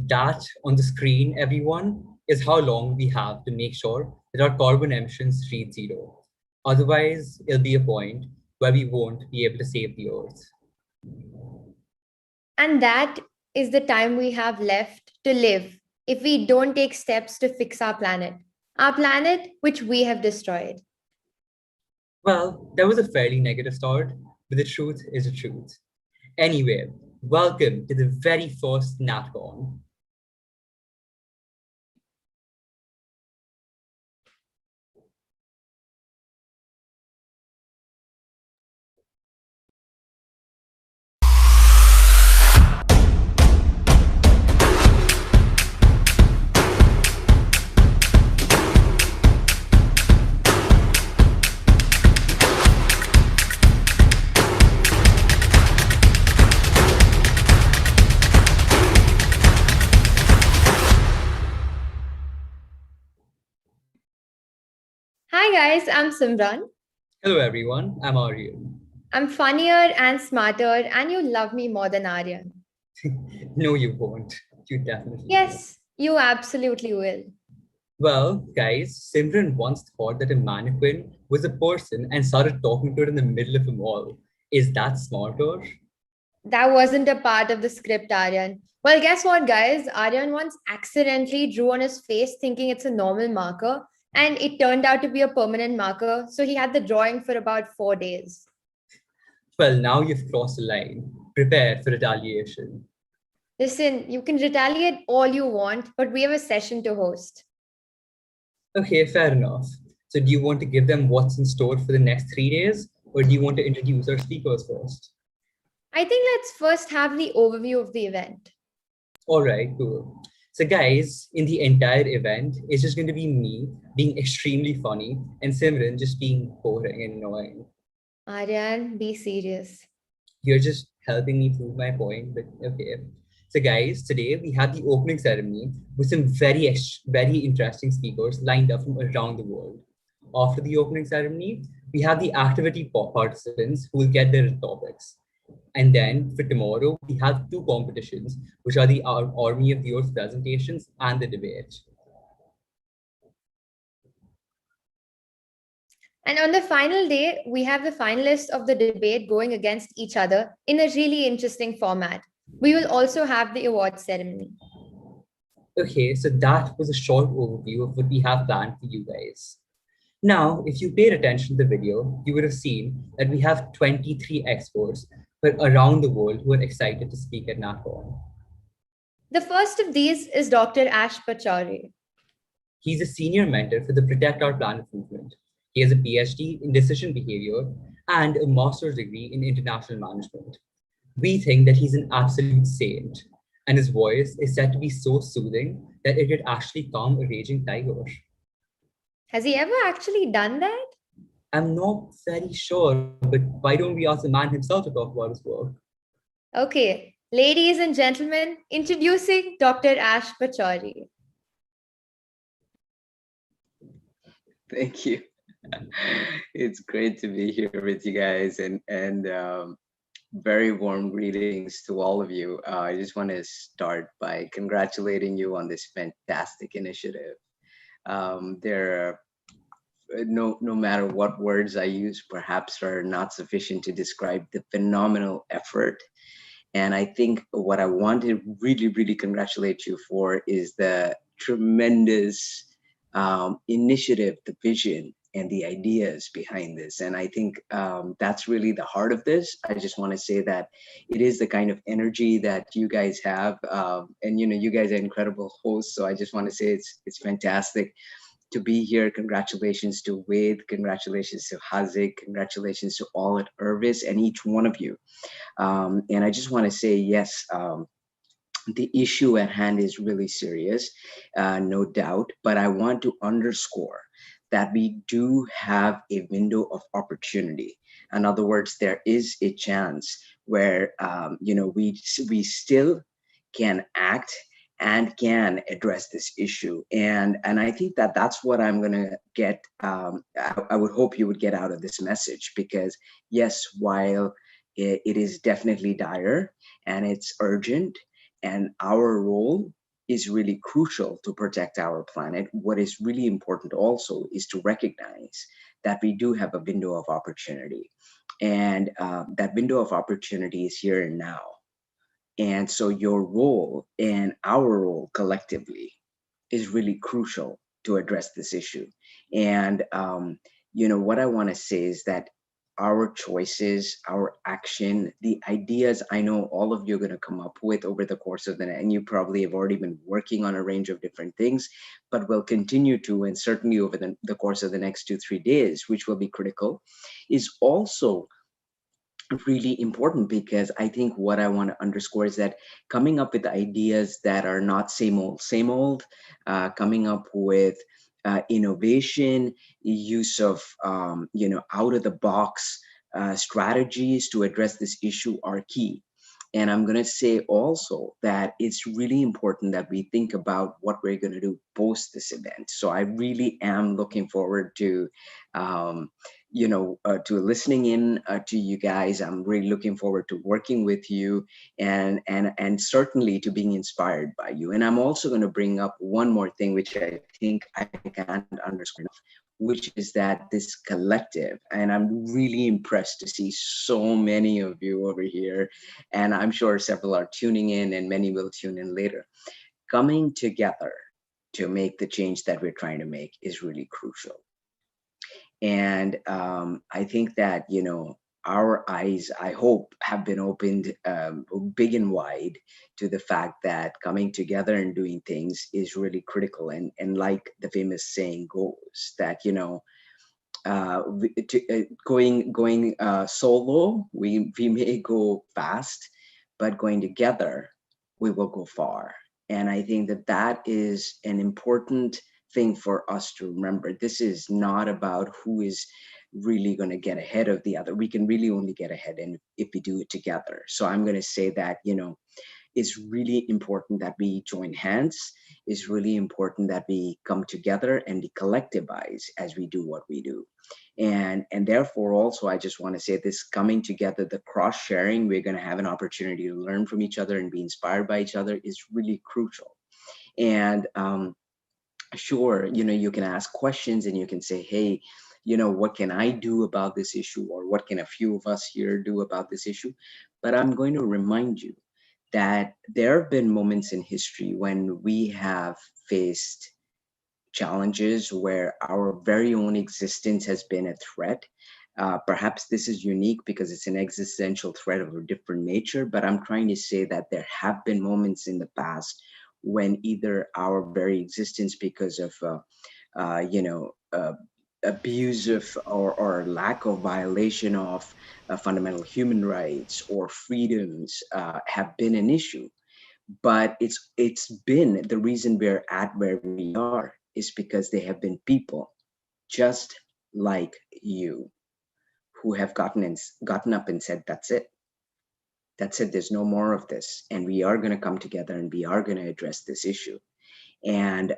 That on the screen, everyone, is how long we have to make sure that our carbon emissions reach zero. Otherwise, it'll be a point where we won't be able to save the Earth. And that is the time we have left to live if we don't take steps to fix our planet which we have destroyed. Well, that was a fairly negative start, but the truth is the truth. Anyway, welcome to the very first NatCon. Hi guys, I'm Simran. Hello everyone, I'm Aryan. I'm funnier and smarter, and you love me more than Aryan. No, you won't. You definitely won't. Yes, you absolutely will. Well, guys, Simran once thought that a mannequin was a person and started talking to it in the middle of a mall. Is that smarter? That wasn't a part of the script, Aryan. Well, guess what, guys? Aryan once accidentally drew on his face thinking it's a normal marker, and it turned out to be a permanent marker. So he had the drawing for about 4 days. Well, now you've crossed the line. Prepare for retaliation. Listen, you can retaliate all you want, but we have a session to host. Okay, fair enough. So, do you want to give them what's in store for the next 3 days, or do you want to introduce our speakers first? I think let's first have the overview of the event. All right, cool. So, guys, in the entire event, it's just going to be me being extremely funny and Simran just being boring and annoying. Aryan, be serious. You're just helping me prove my point, but okay. So, guys, today we had the opening ceremony with some very interesting speakers lined up from around the world. After the opening ceremony, we have the activity participants who will get their topics. And then for tomorrow, we have two competitions, which are the Army of the Earth presentations and the debate. And on the final day, we have the finalists of the debate going against each other in a really interesting format. We will also have the award ceremony. Okay, so that was a short overview of what we have planned for you guys. Now, if you paid attention to the video, you would have seen that we have 23 experts around the world who are excited to speak at NatCon. The first of these is Dr. Ash Pachauri. He's a senior mentor for the Protect Our Planet movement. He has a PhD in decision behavior and a master's degree in international management. We think that he's an absolute saint, and his voice is said to be so soothing that it could actually calm a raging tiger. Has he ever actually done that? I'm not very sure, but why don't we ask the man himself to talk about his work? Okay, ladies and gentlemen, introducing Dr. Ash Pachauri. Thank you. It's great to be here with you guys, and very warm greetings to all of you. I just want to start by congratulating you on this fantastic initiative. There no matter what words I use, perhaps are not sufficient to describe the phenomenal effort. And I think what I want to really congratulate you for is the tremendous initiative, the vision, and the ideas behind this. And I think that's really the heart of this. I just want to say that it is the kind of energy that you guys have. And you guys are incredible hosts. So I just want to say it's fantastic to be here. Congratulations to Wade, congratulations to Hazik, congratulations to all at Irvis and each one of you. And I just want to say, yes, the issue at hand is really serious, no doubt, but I want to underscore that we do have a window of opportunity. In other words, there is a chance where we still can act and can address this issue. And I think that that's what I'm going to get. I would hope you would get out of this message, because yes, while it is definitely dire and it's urgent, and our role is really crucial to protect our planet, what is really important also is to recognize that we do have a window of opportunity. And that window of opportunity is here and now. And so your role and our role collectively is really crucial to address this issue. And what I want to say is that our choices, our action, the ideas I know all of you are going to come up with over the course of the night, and you probably have already been working on a range of different things, but will continue to, and certainly over the course of the next 2-3 days, which will be critical, is also really important, because I think what I want to underscore is that coming up with ideas that are not same old, coming up with innovation, use of out of the box strategies to address this issue are key. And I'm going to say also that it's really important that we think about what we're going to do post this event. So I really am looking forward to to listening in to you guys. I'm really looking forward to working with you, and certainly to being inspired by you. And I'm also going to bring up one more thing, which I think I can't underscore enough, which is that this collective, and I'm really impressed to see so many of you over here, and I'm sure several are tuning in and many will tune in later. Coming together to make the change that we're trying to make is really crucial. And I think that, our eyes, I hope, have been opened big and wide to the fact that coming together and doing things is really critical. And like the famous saying goes, that, going solo, we may go fast, but going together, we will go far. And I think that that is an important thing for us to remember. This is not about who is really going to get ahead of the other. We can really only get ahead and if we do it together. So I'm going to say that, it's really important that we join hands. It's really important that we come together and we collectivize as we do what we do. And therefore also, I just want to say, this coming together, the cross sharing, we're going to have an opportunity to learn from each other and be inspired by each other, is really crucial. And sure, you can ask questions and you can say, hey, what can I do about this issue, or what can a few of us here do about this issue? But I'm going to remind you that there have been moments in history when we have faced challenges where our very own existence has been a threat. Perhaps this is unique because it's an existential threat of a different nature, but I'm trying to say that there have been moments in the past when either our very existence, because of abusive or lack of violation of fundamental human rights or freedoms, have been an issue. But it's been the reason we're at where we are is because they have been people just like you who have gotten up and said, that's it, there's no more of this, and we are going to come together and we are going to address this issue. And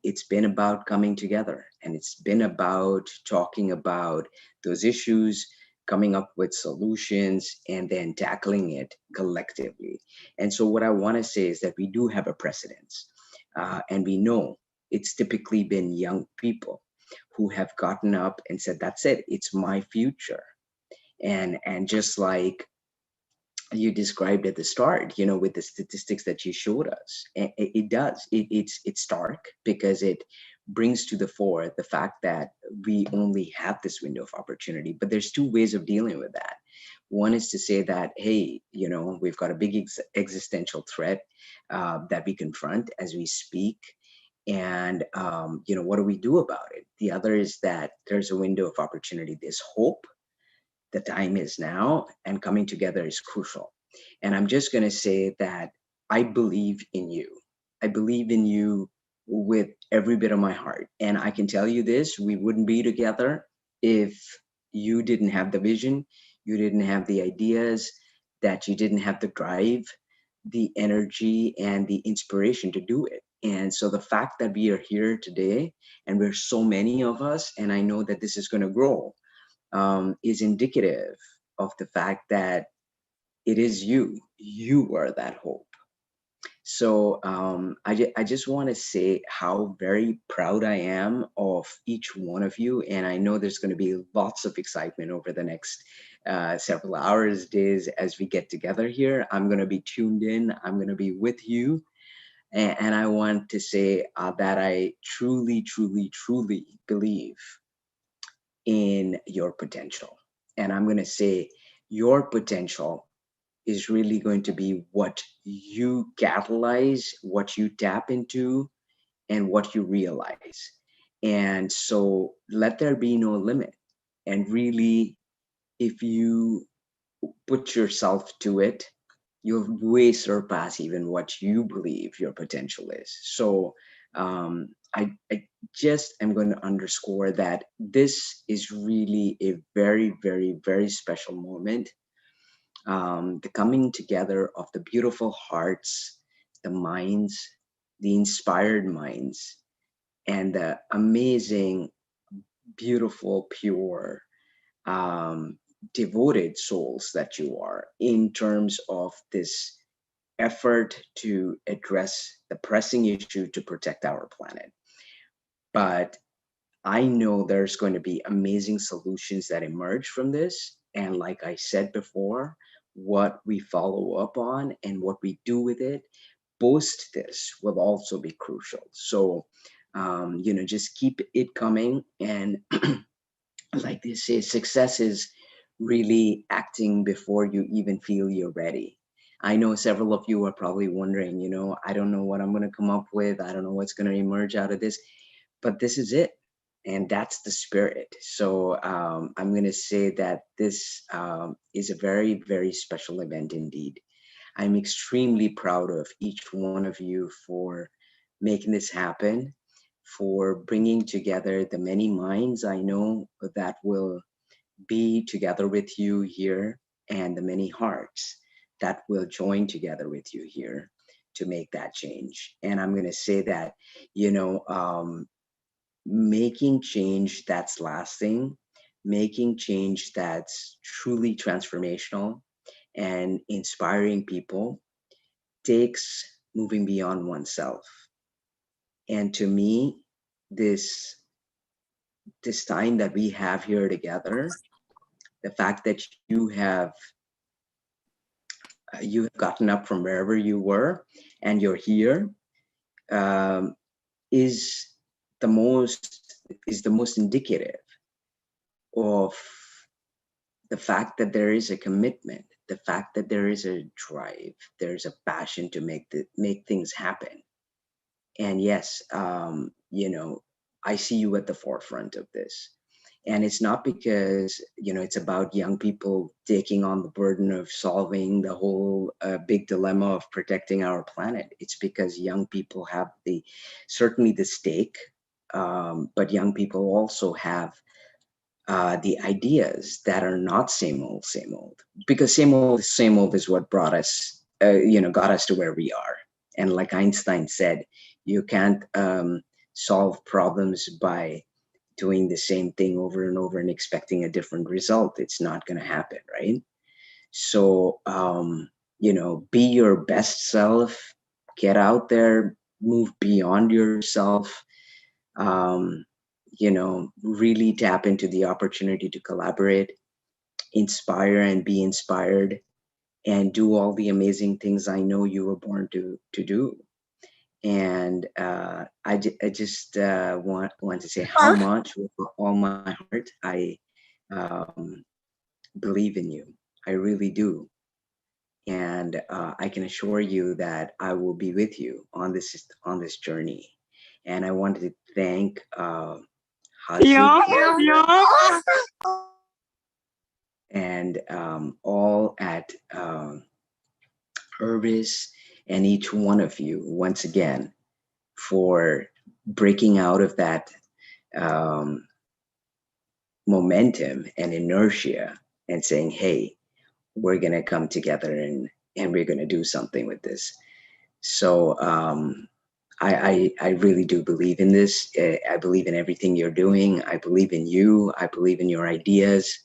it's been about coming together, and it's been about talking about those issues, coming up with solutions, and then tackling it collectively. And so what I want to say is that we do have a precedence, and we know it's typically been young people who have gotten up and said, that's it, it's my future. And just like you described at the start, with the statistics that you showed us, it does. It's stark because it brings to the fore the fact that we only have this window of opportunity. But there's two ways of dealing with that. One is to say that, hey, we've got a big existential threat that we confront as we speak. And, what do we do about it? The other is that there's a window of opportunity. There's hope. The time is now, and coming together is crucial. And I'm just going to say that I believe in you. I believe in you with every bit of my heart. And I can tell you this, we wouldn't be together if you didn't have the vision, you didn't have the ideas, that you didn't have the drive, the energy, and the inspiration to do it. And so the fact that we are here today, and we're so many of us, and I know that this is going to grow, is indicative of the fact that it is you. You are that hope. So I just want to say how very proud I am of each one of you. And I know there's going to be lots of excitement over the next several hours, days as we get together here. I'm going to be tuned in. I'm going to be with you. And I want to say that I truly, truly, truly believe in your potential. And I'm going to say your potential is really going to be what you catalyze, what you tap into, and what you realize. And so let there be no limit. And really, if you put yourself to it, you'll way surpass even what you believe your potential is. So I just am going to underscore that this is really a very, very, very special moment. The coming together of the beautiful hearts, the minds, the inspired minds, and the amazing, beautiful, pure, um, devoted souls that you are in terms of this effort to address the pressing issue to protect our planet. But I know there's going to be amazing solutions that emerge from this. And like I said before, what we follow up on and what we do with it post this will also be crucial. So, just keep it coming. And like they say, success is really acting before you even feel you're ready. I know several of you are probably wondering, I don't know what I'm going to come up with. I don't know what's going to emerge out of this, but this is it. And that's the spirit. So I'm going to say that this is a very, very special event indeed. I'm extremely proud of each one of you for making this happen, for bringing together the many minds I know that will be together with you here, and the many hearts that will join together with you here to make that change. And I'm going to say that, making change that's lasting, making change that's truly transformational and inspiring people takes moving beyond oneself. And to me, this this time that we have here together, the fact that you have gotten up from wherever you were and you're here, um, is the most indicative of the fact that there is a commitment, the fact that there is a drive, there's a passion to make things happen. And yes, I see you at the forefront of this. And it's not because, it's about young people taking on the burden of solving the whole big dilemma of protecting our planet. It's because young people have certainly the stake, but young people also have the ideas that are not same old, because same old is what brought us, got us to where we are. And like Einstein said, you can't solve problems by doing the same thing over and over and expecting a different result. It's not going to happen, right? So, be your best self, get out there, move beyond yourself, um, really tap into the opportunity to collaborate, inspire and be inspired, and do all the amazing things I know you were born to do. And I just want to say how much, with all my heart, I um, believe in you. I really do. And I can assure you that I will be with you on this journey. And I wanted to thank Hazik and all at Hervis, and each one of you once again for breaking out of that um, momentum and inertia and saying, hey, we're going to come together and we're going to do something with this. So I really do believe in this. I believe in everything you're doing. I believe in you. I believe in your ideas.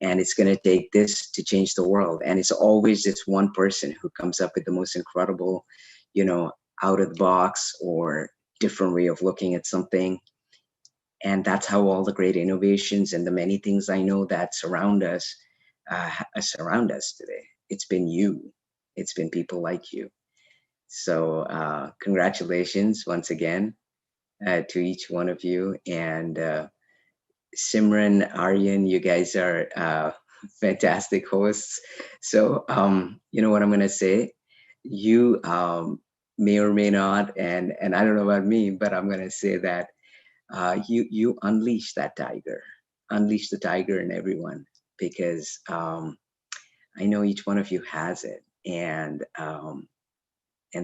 And it's going to take this to change the world. And it's always this one person who comes up with the most incredible, out of the box or different way of looking at something. And that's how all the great innovations and the many things I know that surround us today. It's been you. It's been people like you. So congratulations once again to each one of you. And Simran, Aryan, you guys are fantastic hosts. So you know what I'm going to say? You may or may not, and I don't know about me, but I'm going to say that you unleash that tiger, unleash the tiger in everyone, because I know each one of you has it, and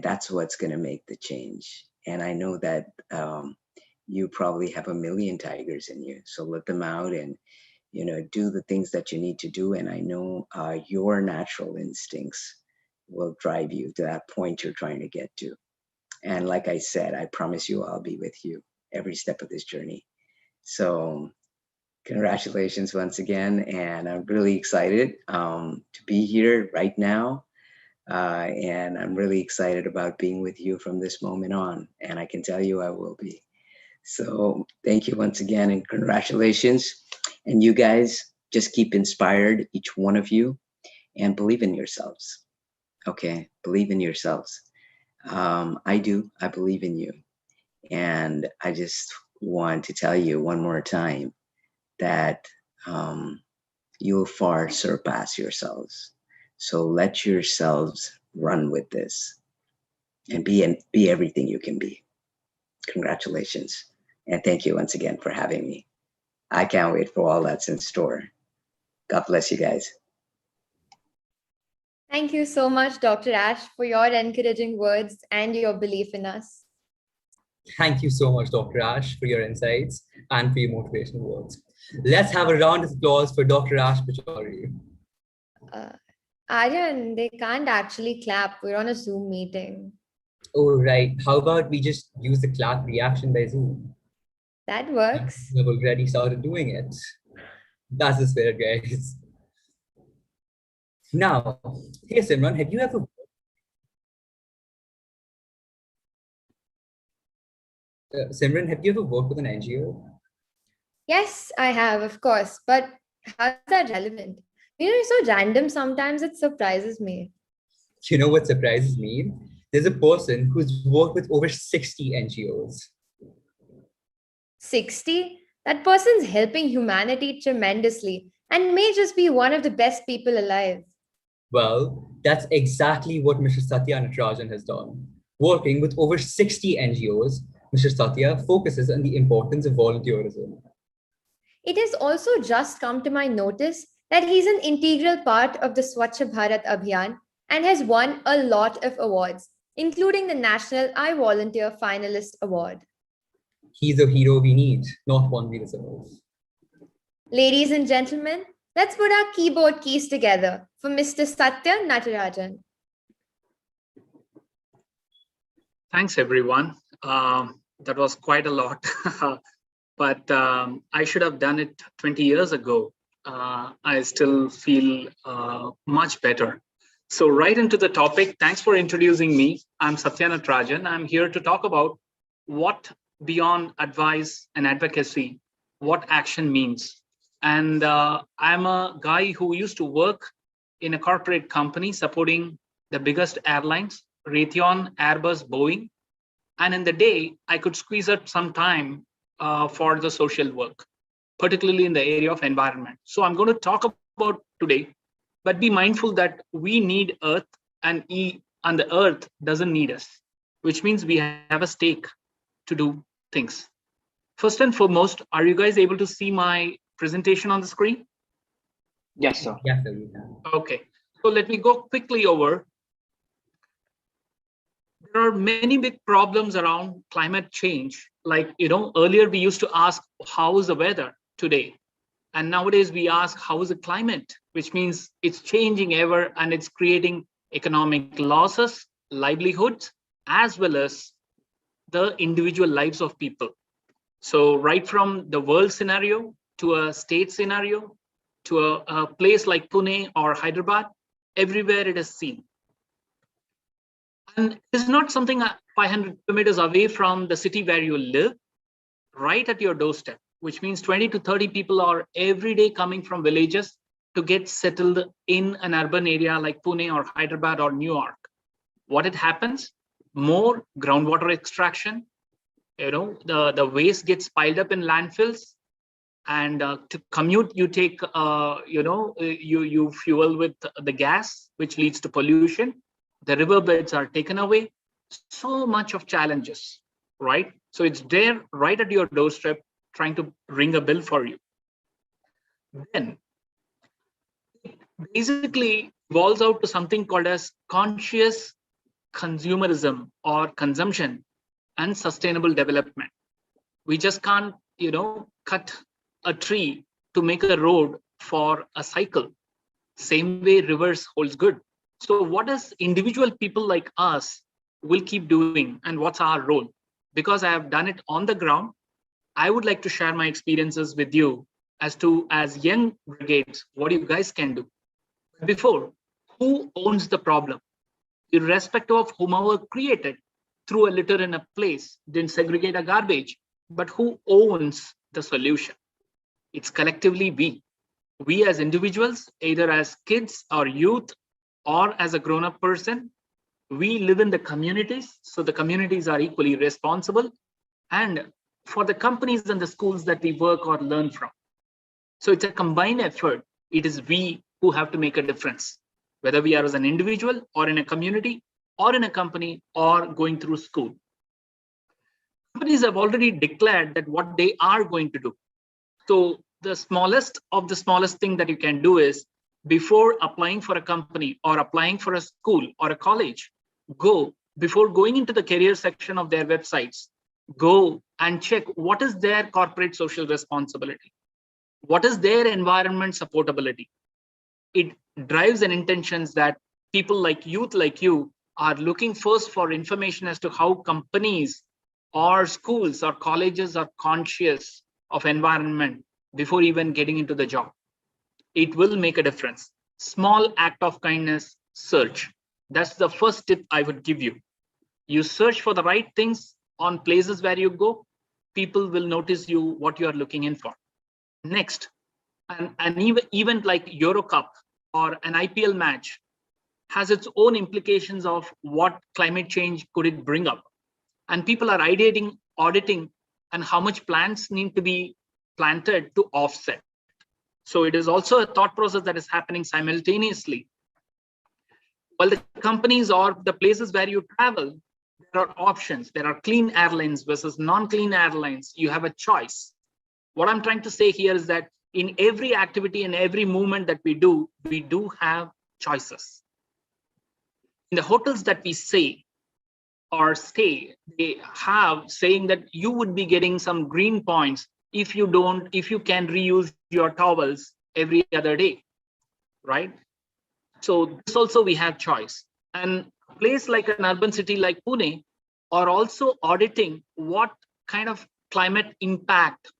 that's what's going to make the change. And I know that you probably have a million tigers in you, so let them out and do the things that you need to do. And I know your natural instincts will drive you to that point you're trying to get to. And like I said, I promise you I'll be with you every step of this journey. So congratulations once again. And I'm really excited to be here right now. And I'm really excited about being with you from this moment on. And I can tell you I will be. So thank you once again and congratulations. And you guys just keep inspired, each one of you, and believe in yourselves. Okay, believe in yourselves. I do. I believe in you. And I just want to tell you one more time that you'll far surpass yourselves. So let yourselves run with this and be everything you can be. Congratulations. And thank you once again for having me. I can't wait for all that's in store. God bless you guys. Thank you so much, Dr. Ash, for your encouraging words and your belief in us. Thank you so much, Dr. Ash, for your insights and for your motivational words. Let's have a round of applause for Dr. Ash Pachauri. Aryan, they can't actually clap. We're on a Zoom meeting. Oh, right. How about we just use the clap reaction by Zoom? That works. We've already started doing it. That's the spirit, guys. Now, hey Simran, have you ever Simran, have you ever worked with an NGO? Yes, I have, of course. But how's that relevant? It's so random sometimes it surprises me. You know what surprises me? There's a person who's worked with over 60 NGOs. 60? That person's helping humanity tremendously and may just be one of the best people alive. Well, that's exactly what Mr. Satya Natarajan has done. Working with over 60 NGOs, Mr. Satya focuses on the importance of volunteerism. It has also just come to my notice that he's an integral part of the Swachh Bharat Abhiyan and has won a lot of awards, including the National I Volunteer Finalist Award. He's a hero we need, not one we deserve. Ladies and gentlemen, let's put our keyboard keys together for Mr. Satya Natarajan. Thanks, everyone. That was quite a lot, but I should have done it 20 years ago. I still feel much better. So right into the topic, thanks for introducing me. I'm Satya Natarajan. I'm here to talk about what beyond advice and advocacy, what action means. And I'm a guy who used to work in a corporate company supporting the biggest airlines, Raytheon, Airbus, Boeing. And in the day, I could squeeze out some time for the social work, particularly in the area of environment. So I'm going to talk about today, but be mindful that we need Earth and the Earth doesn't need us, which means we have a stake to do things. First and foremost, are you guys able to see my presentation on the screen? Yes, sir. Yes, sir, we can. Okay, so let me go quickly over. There are many big problems around climate change. Like, earlier we used to ask, how is the weather today? And nowadays we ask, how is the climate? Which means it's changing ever and it's creating economic losses, livelihoods, as well as the individual lives of people. So right from the world scenario to a state scenario, to a place like Pune or Hyderabad, everywhere it is seen. And it's not something 500 kilometers away from the city where you live, right at your doorstep, which means 20 to 30 people are every day coming from villages to get settled in an urban area like Pune or Hyderabad or New York. What it happens? More groundwater extraction, the waste gets piled up in landfills, and to commute you take you fuel with the gas, which leads to pollution. The riverbeds are taken away. So much of challenges, right? So it's there right at your doorstep, trying to ring a bell for you. Then basically evolves out to something called as conscious consumerism or consumption and sustainable development. We just can't cut a tree to make a road for a cycle. Same way rivers holds good. So what does individual people like us will keep doing, and what's our role? Because I have done it on the ground, I would like to share my experiences with you as young brigades, what you guys can do. Before, who owns the problem? Irrespective of whomever created, threw a litter in a place, didn't segregate a garbage, but who owns the solution? It's collectively we. We as individuals, either as kids or youth or as a grown-up person, we live in the communities, so the communities are equally responsible, and for the companies and the schools that we work or learn from. So it's a combined effort. It is we who have to make a difference, whether we are as an individual or in a community or in a company or going through school. Companies have already declared that what they are going to do. So the smallest of the smallest thing that you can do is, before applying for a company or applying for a school or a college, before going into the career section of their websites, go and check what is their corporate social responsibility, what is their environment supportability. It drives an intentions that people like youth like you are looking first for information as to how companies or schools or colleges are conscious of environment before even getting into the job. It will make a difference. Small act of kindness, search. That's the first tip I would give you. You search for the right things on places where you go, people will notice you what you are looking in for. Next, an event like Euro Cup or an IPL match has its own implications of what climate change could it bring up. And people are auditing, and how much plants need to be planted to offset. So it is also a thought process that is happening simultaneously. While the companies or the places where you travel, there are options. There are clean airlines versus non-clean airlines. You have a choice. What I'm trying to say here is that in every activity and every movement that we do have choices. In the hotels that we stay, they have saying that you would be getting some green points if you can reuse your towels every other day, right? So this also we have choice. And a place like an urban city like Pune are also auditing what kind of climate impact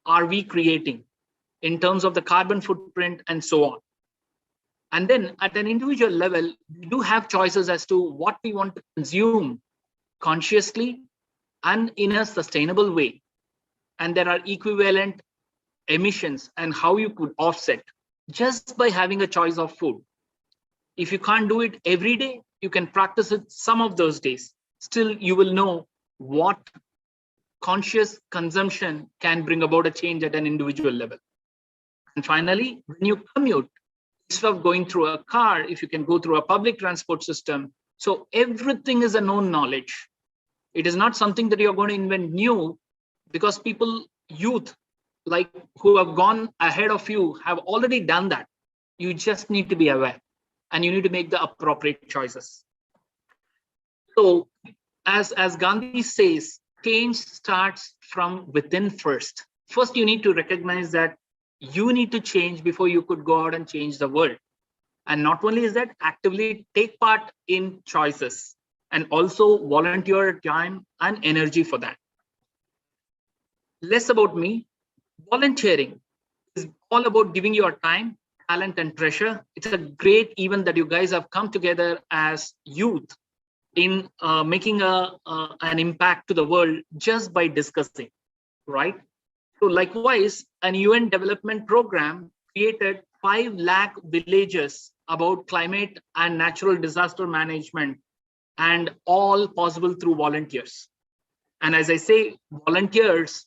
are we creating in terms of the carbon footprint and so on. And then at an individual level, we do have choices as to what we want to consume consciously and in a sustainable way. And there are equivalent emissions and how you could offset just by having a choice of food. If you can't do it every day, you can practice it some of those days. Still, you will know what conscious consumption can bring about a change at an individual level. And finally, when you commute, instead of going through a car, if you can go through a public transport system, so everything is a known knowledge. It is not something that you're going to invent new, because youth like who have gone ahead of you have already done that. You just need to be aware and you need to make the appropriate choices. So as Gandhi says, change starts from within first. First, you need to recognize that you need to change before you could go out and change the world. And not only is that, actively take part in choices and also volunteer time and energy for that. Less about me. Volunteering is all about giving your time, talent, and treasure. It's a great event that you guys have come together as youth in making an impact to the world just by discussing, right? So likewise, an UN development program created 5 lakh villages about climate and natural disaster management, and all possible through volunteers. And as I say, volunteers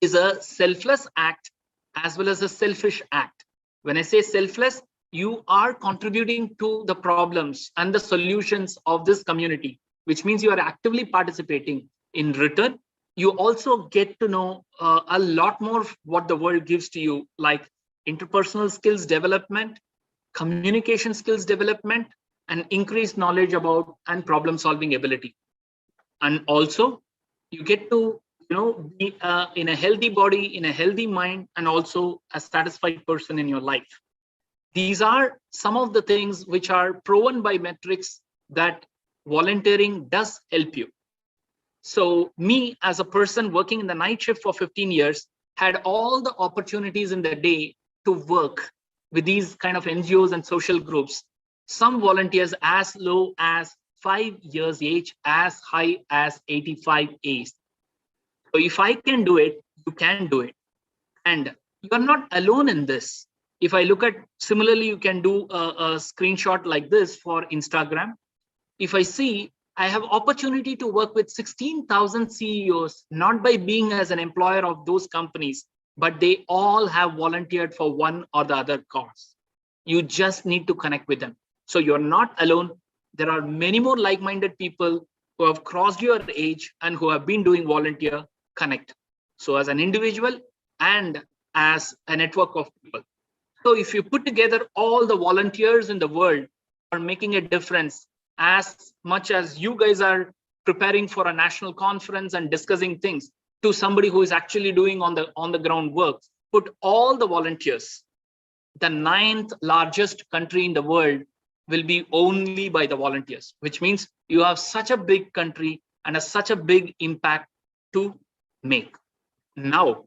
is a selfless act as well as a selfish act. When I say selfless, you are contributing to the problems and the solutions of this community, which means you are actively participating. In return, you also get to know a lot more what the world gives to you, like interpersonal skills development, communication skills development, and increased knowledge about and problem solving ability. And also you get to be in a healthy body, in a healthy mind, and also a satisfied person in your life. These are some of the things which are proven by metrics that volunteering does help you. So me as a person working in the night shift for 15 years had all the opportunities in the day to work with these kind of NGOs and social groups. Some volunteers as low as 5 years age, as high as 85 age. So if I can do it, you can do it. And you are not alone in this. If I look at, similarly, you can do a screenshot like this for Instagram. If I see, I have opportunity to work with 16,000 CEOs, not by being as an employer of those companies, but they all have volunteered for one or the other cause. You just need to connect with them. So you're not alone. There are many more like-minded people who have crossed your age and who have been doing volunteer. Connect. So as an individual and as a network of people. So if you put together all the volunteers in the world are making a difference, as much as you guys are preparing for a national conference and discussing things, to somebody who is actually doing on the ground work, put all the volunteers, the 9th largest country in the world will be only by the volunteers, which means you have such a big country and such a big impact to make. Now,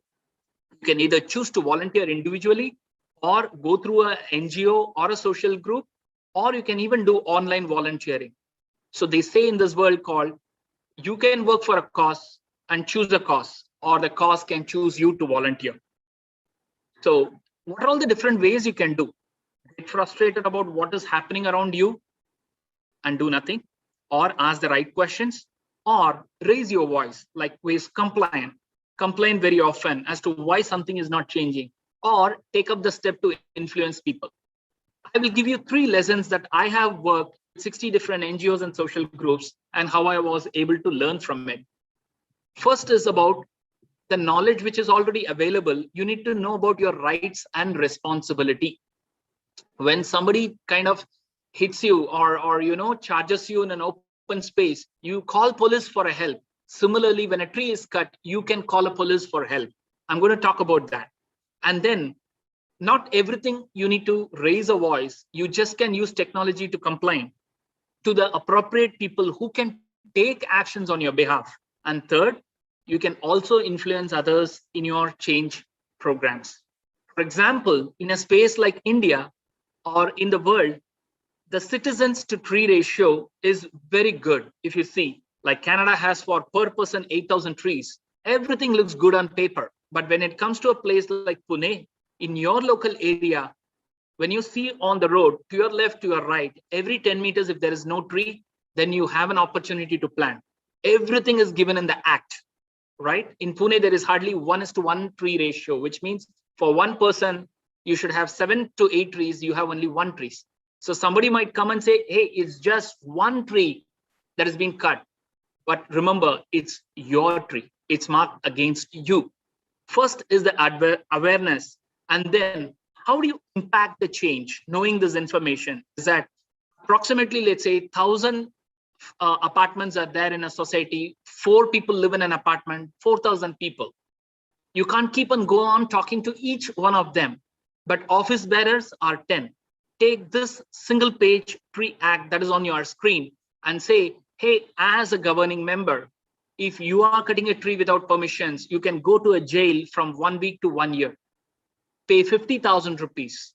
you can either choose to volunteer individually or go through an NGO or a social group, or you can even do online volunteering. So they say in this world called, you can work for a cause and choose a cause, or the cause can choose you to volunteer. So what are all the different ways you can do? Get frustrated about what is happening around you and do nothing, or ask the right questions, or raise your voice, like ways complain very often as to why something is not changing, or take up the step to influence people. I will give you 3 lessons that I have worked with 60 different NGOs and social groups and how I was able to learn from it. First is about the knowledge which is already available. You need to know about your rights and responsibility. When somebody kind of hits you or charges you in an open space, you call police for a help. Similarly, when a tree is cut, you can call a police for help. I'm going to talk about that. And then not everything you need to raise a voice. You just can use technology to complain to the appropriate people who can take actions on your behalf. And third, you can also influence others in your change programs. For example, in a space like India or in the world, the citizens to tree ratio is very good. If you see, like Canada has for per person 8,000 trees, everything looks good on paper. But when it comes to a place like Pune, in your local area, when you see on the road, to your left, to your right, every 10 meters, if there is no tree, then you have an opportunity to plant. Everything is given in the act, right? In Pune, there is hardly 1:1 tree ratio, which means for one person, you should have 7 to 8 trees, you have only 1 tree. So somebody might come and say, hey, it's just 1 tree that has been cut. But remember, it's your tree. It's marked against you. First is the awareness. And then how do you impact the change? Knowing this information is that approximately, let's say 1,000 apartments are there in a society. 4 people live in an apartment, 4,000 people. You can't keep on go on talking to each one of them, but office bearers are 10. Take this single page tree act that is on your screen and say, hey, as a governing member, if you are cutting a tree without permissions, you can go to a jail from 1 week to 1 year. Pay 50,000 rupees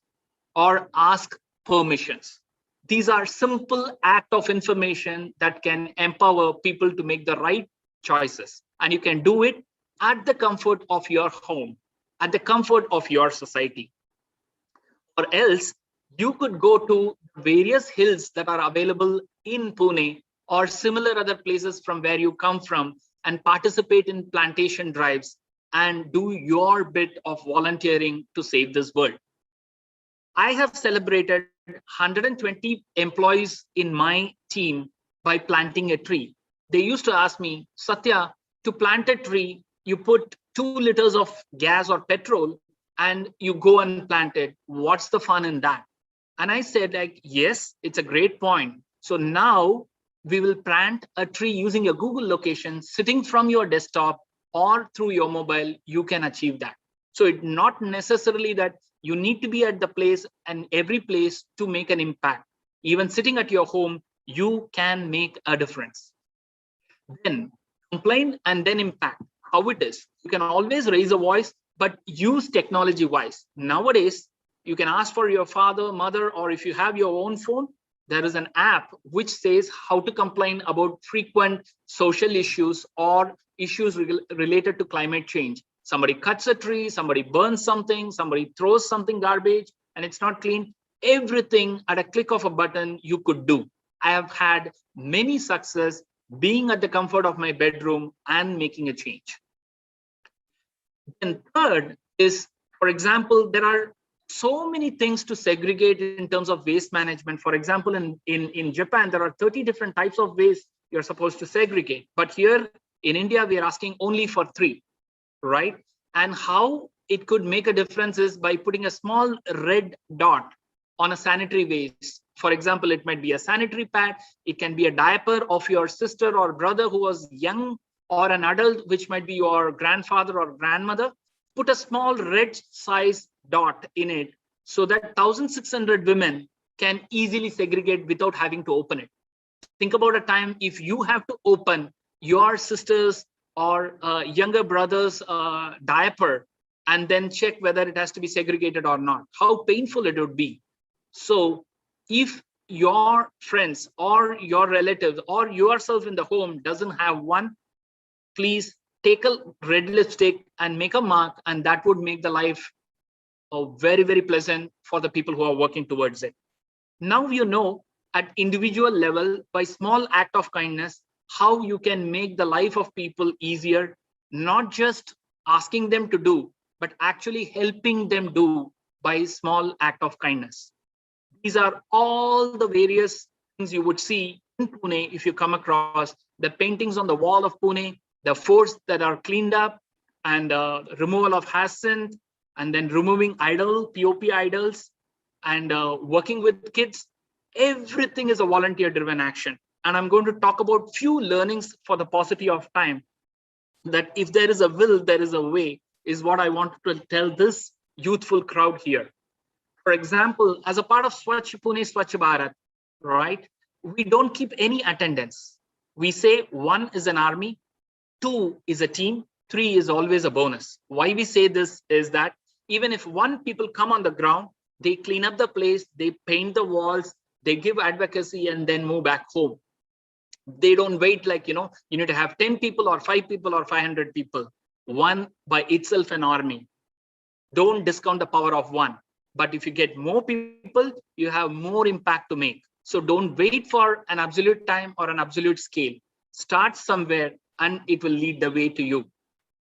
or ask permissions. These are simple act of information that can empower people to make the right choices. And you can do it at the comfort of your home, at the comfort of your society. Or else you could go to various hills that are available in Pune or similar other places from where you come from and participate in plantation drives and do your bit of volunteering to save this world. I have celebrated 120 employees in my team by planting a tree. They used to ask me, Satya, to plant a tree, you put 2 liters of gas or petrol and you go and plant it. What's the fun in that? And I said, like, yes, it's a great point. So now we will plant a tree using your Google location, sitting from your desktop or through your mobile, you can achieve that. So it's not necessarily that you need to be at the place and every place to make an impact. Even sitting at your home, you can make a difference. Then complain and then impact. How it is. You can always raise a voice, but use technology wise. Nowadays, you can ask for your father, mother, or if you have your own phone, there is an app which says how to complain about frequent social issues or issues related to climate change. Somebody cuts a tree, somebody burns something, somebody throws something garbage, and it's not clean. Everything at a click of a button you could do. I have had many success being at the comfort of my bedroom and making a change. Then third is, for example, there are so many things to segregate in terms of waste management. For example, in Japan, there are 30 different types of waste you're supposed to segregate. But here in India, we are asking only for 3, right? And how it could make a difference is by putting a small red dot on a sanitary waste. For example, it might be a sanitary pad. It can be a diaper of your sister or brother who was young, or an adult, which might be your grandfather or grandmother. Put a small red size dot in it so that 1,600 women can easily segregate without having to open it. Think about a time if you have to open your sister's or younger brother's diaper and then check whether it has to be segregated or not. How painful it would be. So if your friends or your relatives or yourself in the home doesn't have one, please take a red lipstick and make a mark, and that would make the life very, very pleasant for the people who are working towards it. Now you know at individual level, by small act of kindness, how you can make the life of people easier, not just asking them to do, but actually helping them do by small act of kindness. These are all the various things you would see in Pune if you come across the paintings on the wall of Pune, the forts that are cleaned up, and removal of hyacinth, and then removing POP idols, and working with kids. Everything is a volunteer-driven action. And I'm going to talk about few learnings for the paucity of time, that if there is a will, there is a way, is what I want to tell this youthful crowd here. For example, as a part of Swachh Pune, Swachh Bharat, right? We don't keep any attendance. We say 1 is an army, 2 is a team, 3 is always a bonus. Why we say this is that even if 1 people come on the ground, they clean up the place, they paint the walls, they give advocacy and then move back home. They don't wait like, you need to have 10 people or 5 people or 500 people. 1 by itself an army. Don't discount the power of 1. But if you get more people, you have more impact to make. So don't wait for an absolute time or an absolute scale. Start somewhere and it will lead the way to you.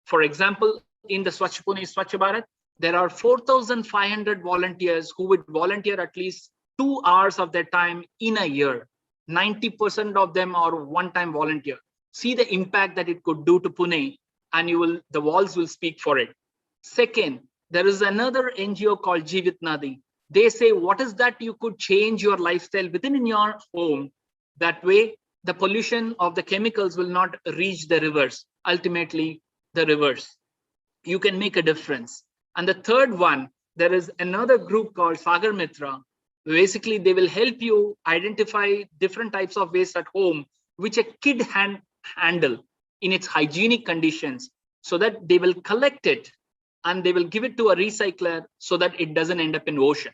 For example, in the Swachh Pune, Swachh Bharat, there are 4,500 volunteers who would volunteer at least 2 hours of their time in a year. 90% of them are one-time volunteer. See the impact that it could do to Pune, and the walls will speak for it. Second, there is another NGO called Jeevit Nadi. They say, what is that you could change your lifestyle within in your home? That way, the pollution of the chemicals will not reach the rivers, ultimately the rivers. You can make a difference. And the third one, there is another group called Sagar Mitra. Basically, they will help you identify different types of waste at home, which a kid can handle in its hygienic conditions, so that they will collect it and they will give it to a recycler so that it doesn't end up in ocean.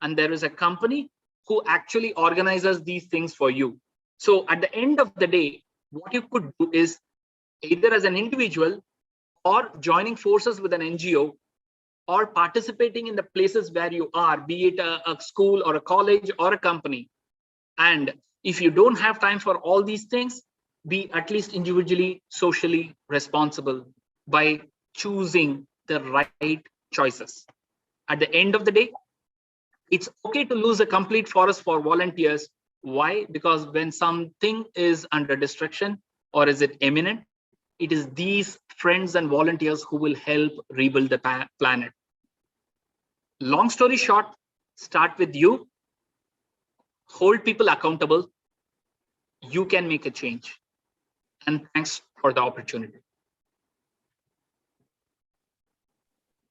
And there is a company who actually organizes these things for you. So at the end of the day, what you could do is either as an individual or joining forces with an NGO or participating in the places where you are, be it a school or a college or a company. And if you don't have time for all these things, be at least individually, socially responsible by choosing the right choices. At the end of the day, it's okay to lose a complete forest for volunteers. Why? Because when something is under destruction or is it imminent, it is these friends and volunteers who will help rebuild the planet. Long story short, start with you, hold people accountable, you can make a change. And thanks for the opportunity.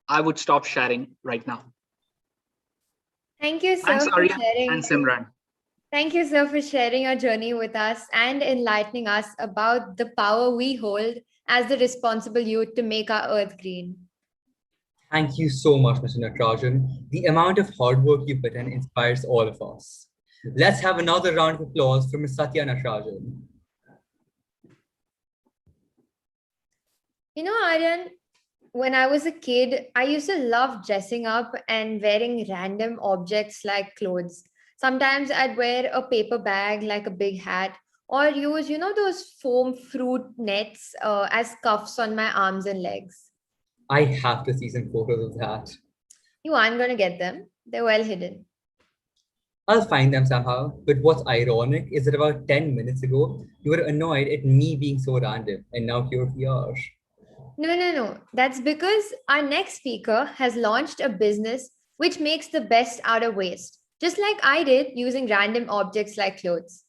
I would stop sharing right now. Thank you, sir, Thanks, for Arya sharing. and Simran. Thank you, sir, for sharing your journey with us and enlightening us about the power we hold as the responsible youth to make our earth green. Thank you so much, Mr. Natarajan. The amount of hard work you put in inspires all of us. Let's have another round of applause for Ms. Satya Natarajan. You know, Aryan, when I was a kid, I used to love dressing up and wearing random objects like clothes. Sometimes I'd wear a paper bag like a big hat or use, those foam fruit nets as cuffs on my arms and legs. I have to see some photos of that. You aren't going to get them. They're well hidden. I'll find them somehow. But what's ironic is that about 10 minutes ago, you were annoyed at me being so random, and now here we are. No. That's because our next speaker has launched a business which makes the best out of waste, just like I did using random objects like clothes.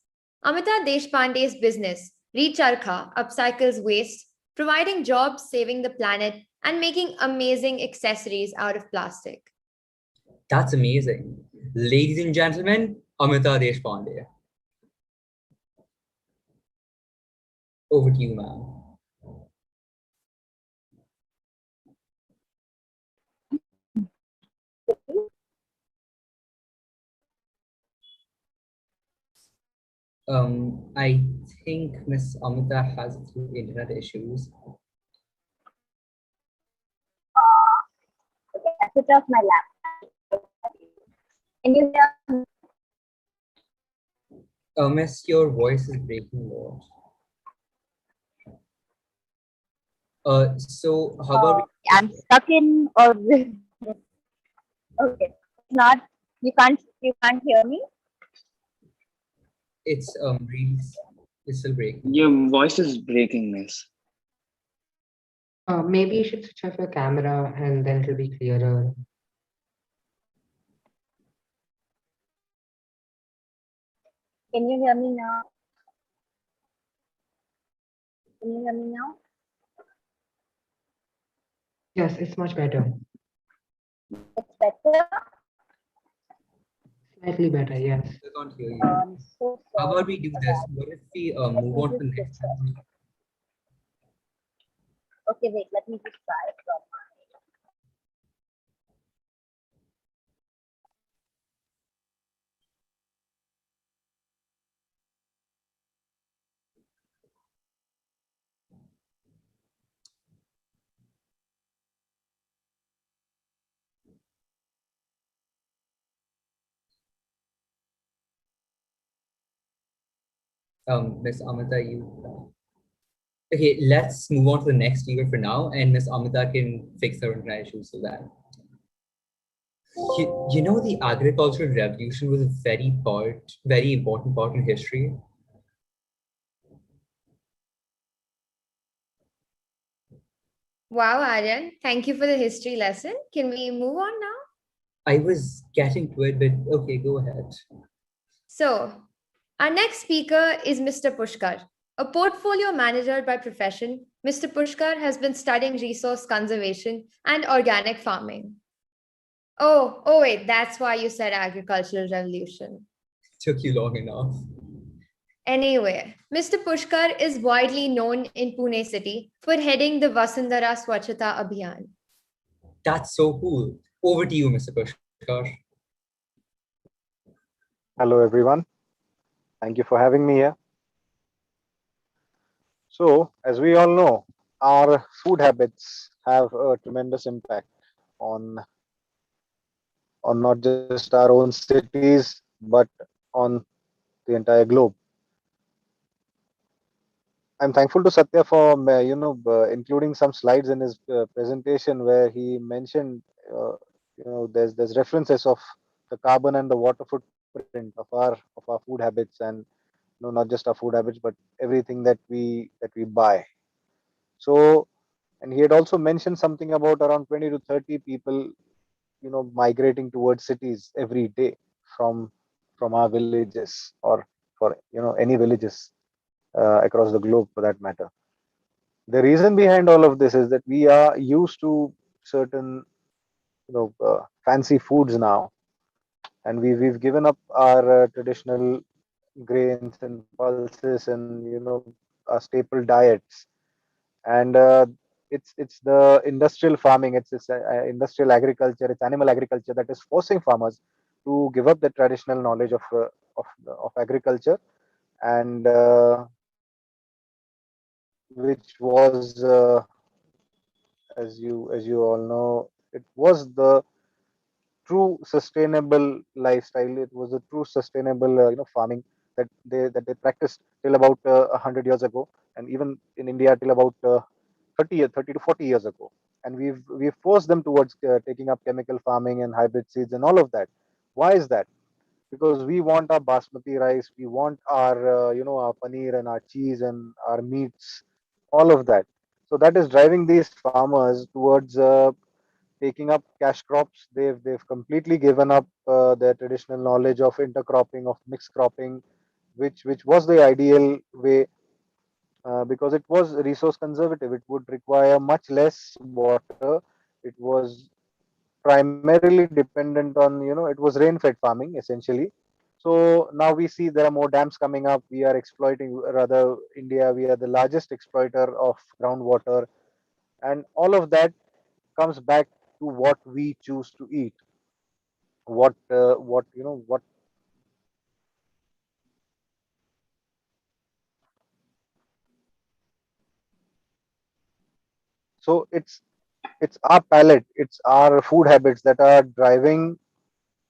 Amita Deshpande's business, Recharkha, upcycles waste, providing jobs, saving the planet, and making amazing accessories out of plastic. That's amazing. Ladies and gentlemen, Amita Deshpande. Over to you, ma'am. I think Miss Amita has a few internet issues. Okay, I switch off my laptop. Can you hear me? Miss, your voice is breaking a lot. So how about I'm stuck in or okay. It's not you can't hear me? it's really it's still breaking. Your voice is breaking, miss. Maybe you should switch off your camera and then it'll be clearer. Can you hear me now? Can you hear me now? Yes, it's much better. It's better. Slightly better, yes. I can't hear you. I'm so How sorry about we do for this? that. What if we Let move me on to the just next switch off. one? Okay, wait, let me just try it from Miss Amita, you. Okay, let's move on to the next speaker for now, and Miss Amita can fix her internet issues so that. You know, the agricultural revolution was a very important part in history. Wow, Aryan, thank you for the history lesson. Can we move on now? I was getting to it, but okay, go ahead. So, our next speaker is Mr. Pushkar. A portfolio manager by profession, Mr. Pushkar has been studying resource conservation and organic farming. Oh, wait, that's why you said agricultural revolution. Took you long enough. Anyway, Mr. Pushkar is widely known in Pune city for heading the Vasundhara Swachhata Abhiyan. That's so cool. Over to you, Mr. Pushkar. Hello, everyone. Thank you for having me here. So, as we all know, our food habits have a tremendous impact on not just our own cities but on the entire globe. I'm thankful to Satya for including some slides in his presentation where he mentioned there's references of the carbon and the water footprint of our food habits, and not just our food habits but everything that we buy. So, and he had also mentioned something about around 20 to 30 people, migrating towards cities every day from our villages, or for any villages across the globe for that matter. The reason behind all of this is that we are used to certain fancy foods now, and we've given up our traditional grains and pulses and our staple diets. And it's the industrial farming, it's industrial agriculture, it's animal agriculture that is forcing farmers to give up the traditional knowledge of agriculture, and which was as you all know, it was the true sustainable lifestyle. It was a true sustainable farming that they practiced till about 100 years ago, and even in India till about 30 to 40 years ago. And we've forced them towards taking up chemical farming and hybrid seeds and all of that. Why is that? Because we want our basmati rice, we want our our paneer and our cheese and our meats, all of that. So that is driving these farmers towards taking up cash crops. They've completely given up their traditional knowledge of intercropping, of mixed cropping, which was the ideal way, because it was resource conservative. It would require much less water. It was primarily dependent on, it was rain-fed farming essentially. So now we see there are more dams coming up. We are exploiting, rather, India, we are the largest exploiter of groundwater, and all of that comes back to what we choose to eat. What what So it's our palate, it's our food habits that are driving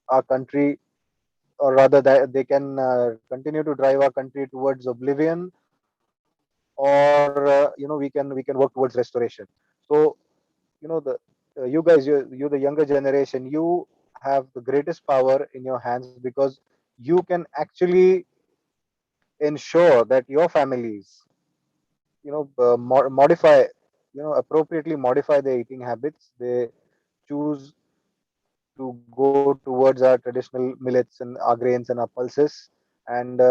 our country, or rather that they can continue to drive our country towards oblivion, or we can work towards restoration. So the you guys, you the younger generation, you have the greatest power in your hands, because you can actually ensure that your families modify, appropriately modify their eating habits. They choose to go towards our traditional millets and our grains and our pulses, and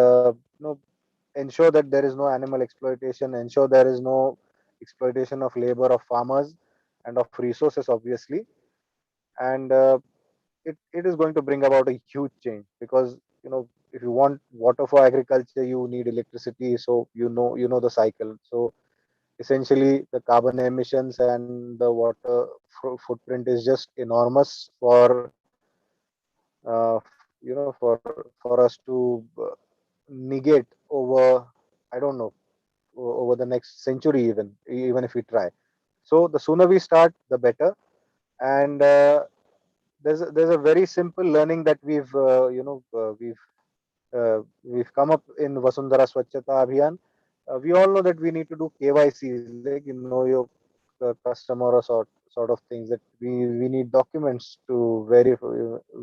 ensure that there is no animal exploitation, ensure there is no exploitation of labor of farmers and of resources, obviously. And it is going to bring about a huge change, because if you want water for agriculture, you need electricity. So the cycle. So essentially, the carbon emissions and the water footprint is just enormous for for us to negate over, I don't know, over the next century, even if we try. So the sooner we start, the better. And there's a very simple learning that we've come up in Vasundhara Swachhata Abhiyan. We all know that we need to do KYCs, like know your customer, or sort of things, that we need documents to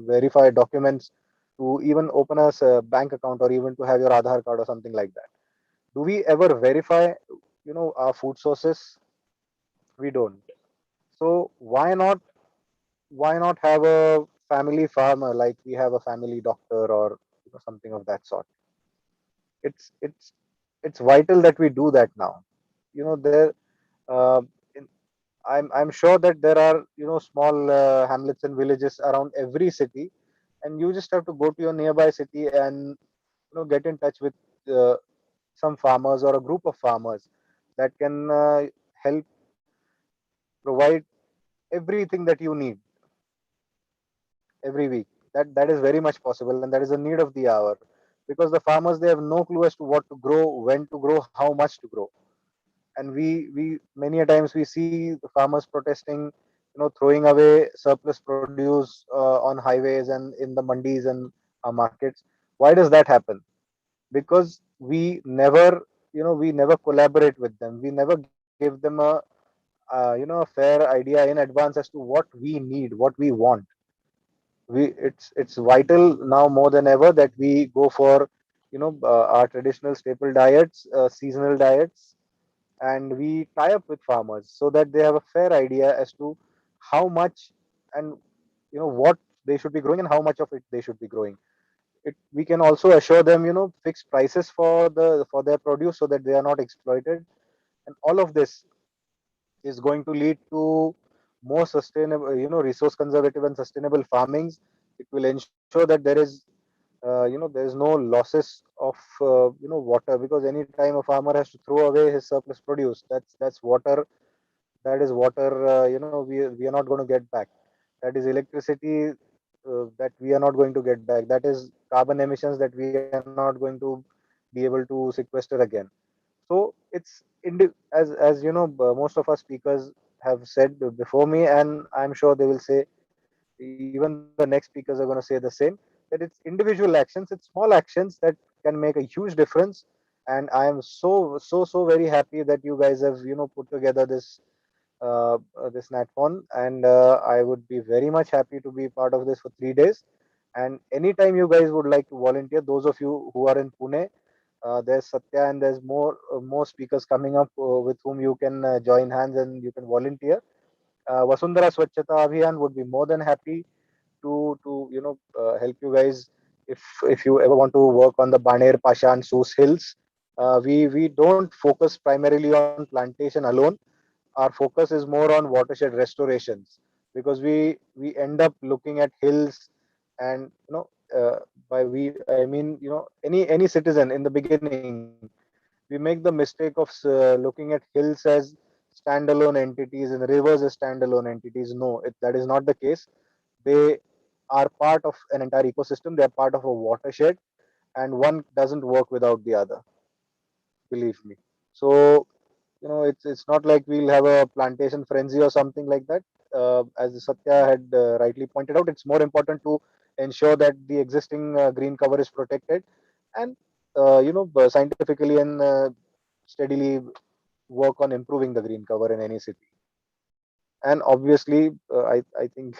verify documents to even open us a bank account, or even to have your Aadhaar card or something like that. Do we ever verify our food sources? We don't. So why not have a family farmer, like we have a family doctor, or something of that sort? It's it's it's vital that we do that now. There uh, in, I'm sure that there are small hamlets and villages around every city, and you just have to go to your nearby city and get in touch with uh, some farmers or a group of farmers that can help provide everything that you need every week. that is very much possible, and that is the need of the hour, because the farmers, they have no clue as to what to grow, when to grow, how much to grow. And we many a times we see the farmers protesting, throwing away surplus produce on highways and in the mandis and markets. Why does that happen? Because we never collaborate with them. We never give them a fair idea in advance as to what we need, what we want. It's vital now more than ever that we go for our traditional staple diets, seasonal diets, and we tie up with farmers so that they have a fair idea as to how much and what they should be growing and how much of it they should be growing. We can also assure them fixed prices for their produce so that they are not exploited. And all of this is going to lead to more sustainable, resource conservative and sustainable farmings. It will ensure that there is no losses of water, because anytime a farmer has to throw away his surplus produce, that's water. That is water, we are not going to get back. That is electricity that we are not going to get back. That is carbon emissions that we are not going to be able to sequester again. So as most of our speakers have said before me, and I'm sure they will say, even the next speakers are going to say the same, that it's individual actions, it's small actions that can make a huge difference. And I am so very happy that you guys have put together this NatCon, and I would be very much happy to be part of this for 3 days. And anytime you guys would like to volunteer, those of you who are in Pune, there's Satya and there's more speakers coming up with whom you can join hands and you can volunteer. Vasundhara Swachhata Abhiyan would be more than happy to help you guys if you ever want to work on the Baner, Pasha, and Soos hills. We don't focus primarily on plantation alone. Our focus is more on watershed restorations, because we end up looking at hills, and by we I mean any citizen in the beginning, we make the mistake of looking at hills as standalone entities and rivers as standalone entities. No, that is not the case. They are part of an entire ecosystem. They are part of a watershed, and one doesn't work without the other, believe me. So it's not like we'll have a plantation frenzy or something like that. As Satya had rightly pointed out, it's more important to ensure that the existing green cover is protected, and scientifically and steadily work on improving the green cover in any city. And obviously, I think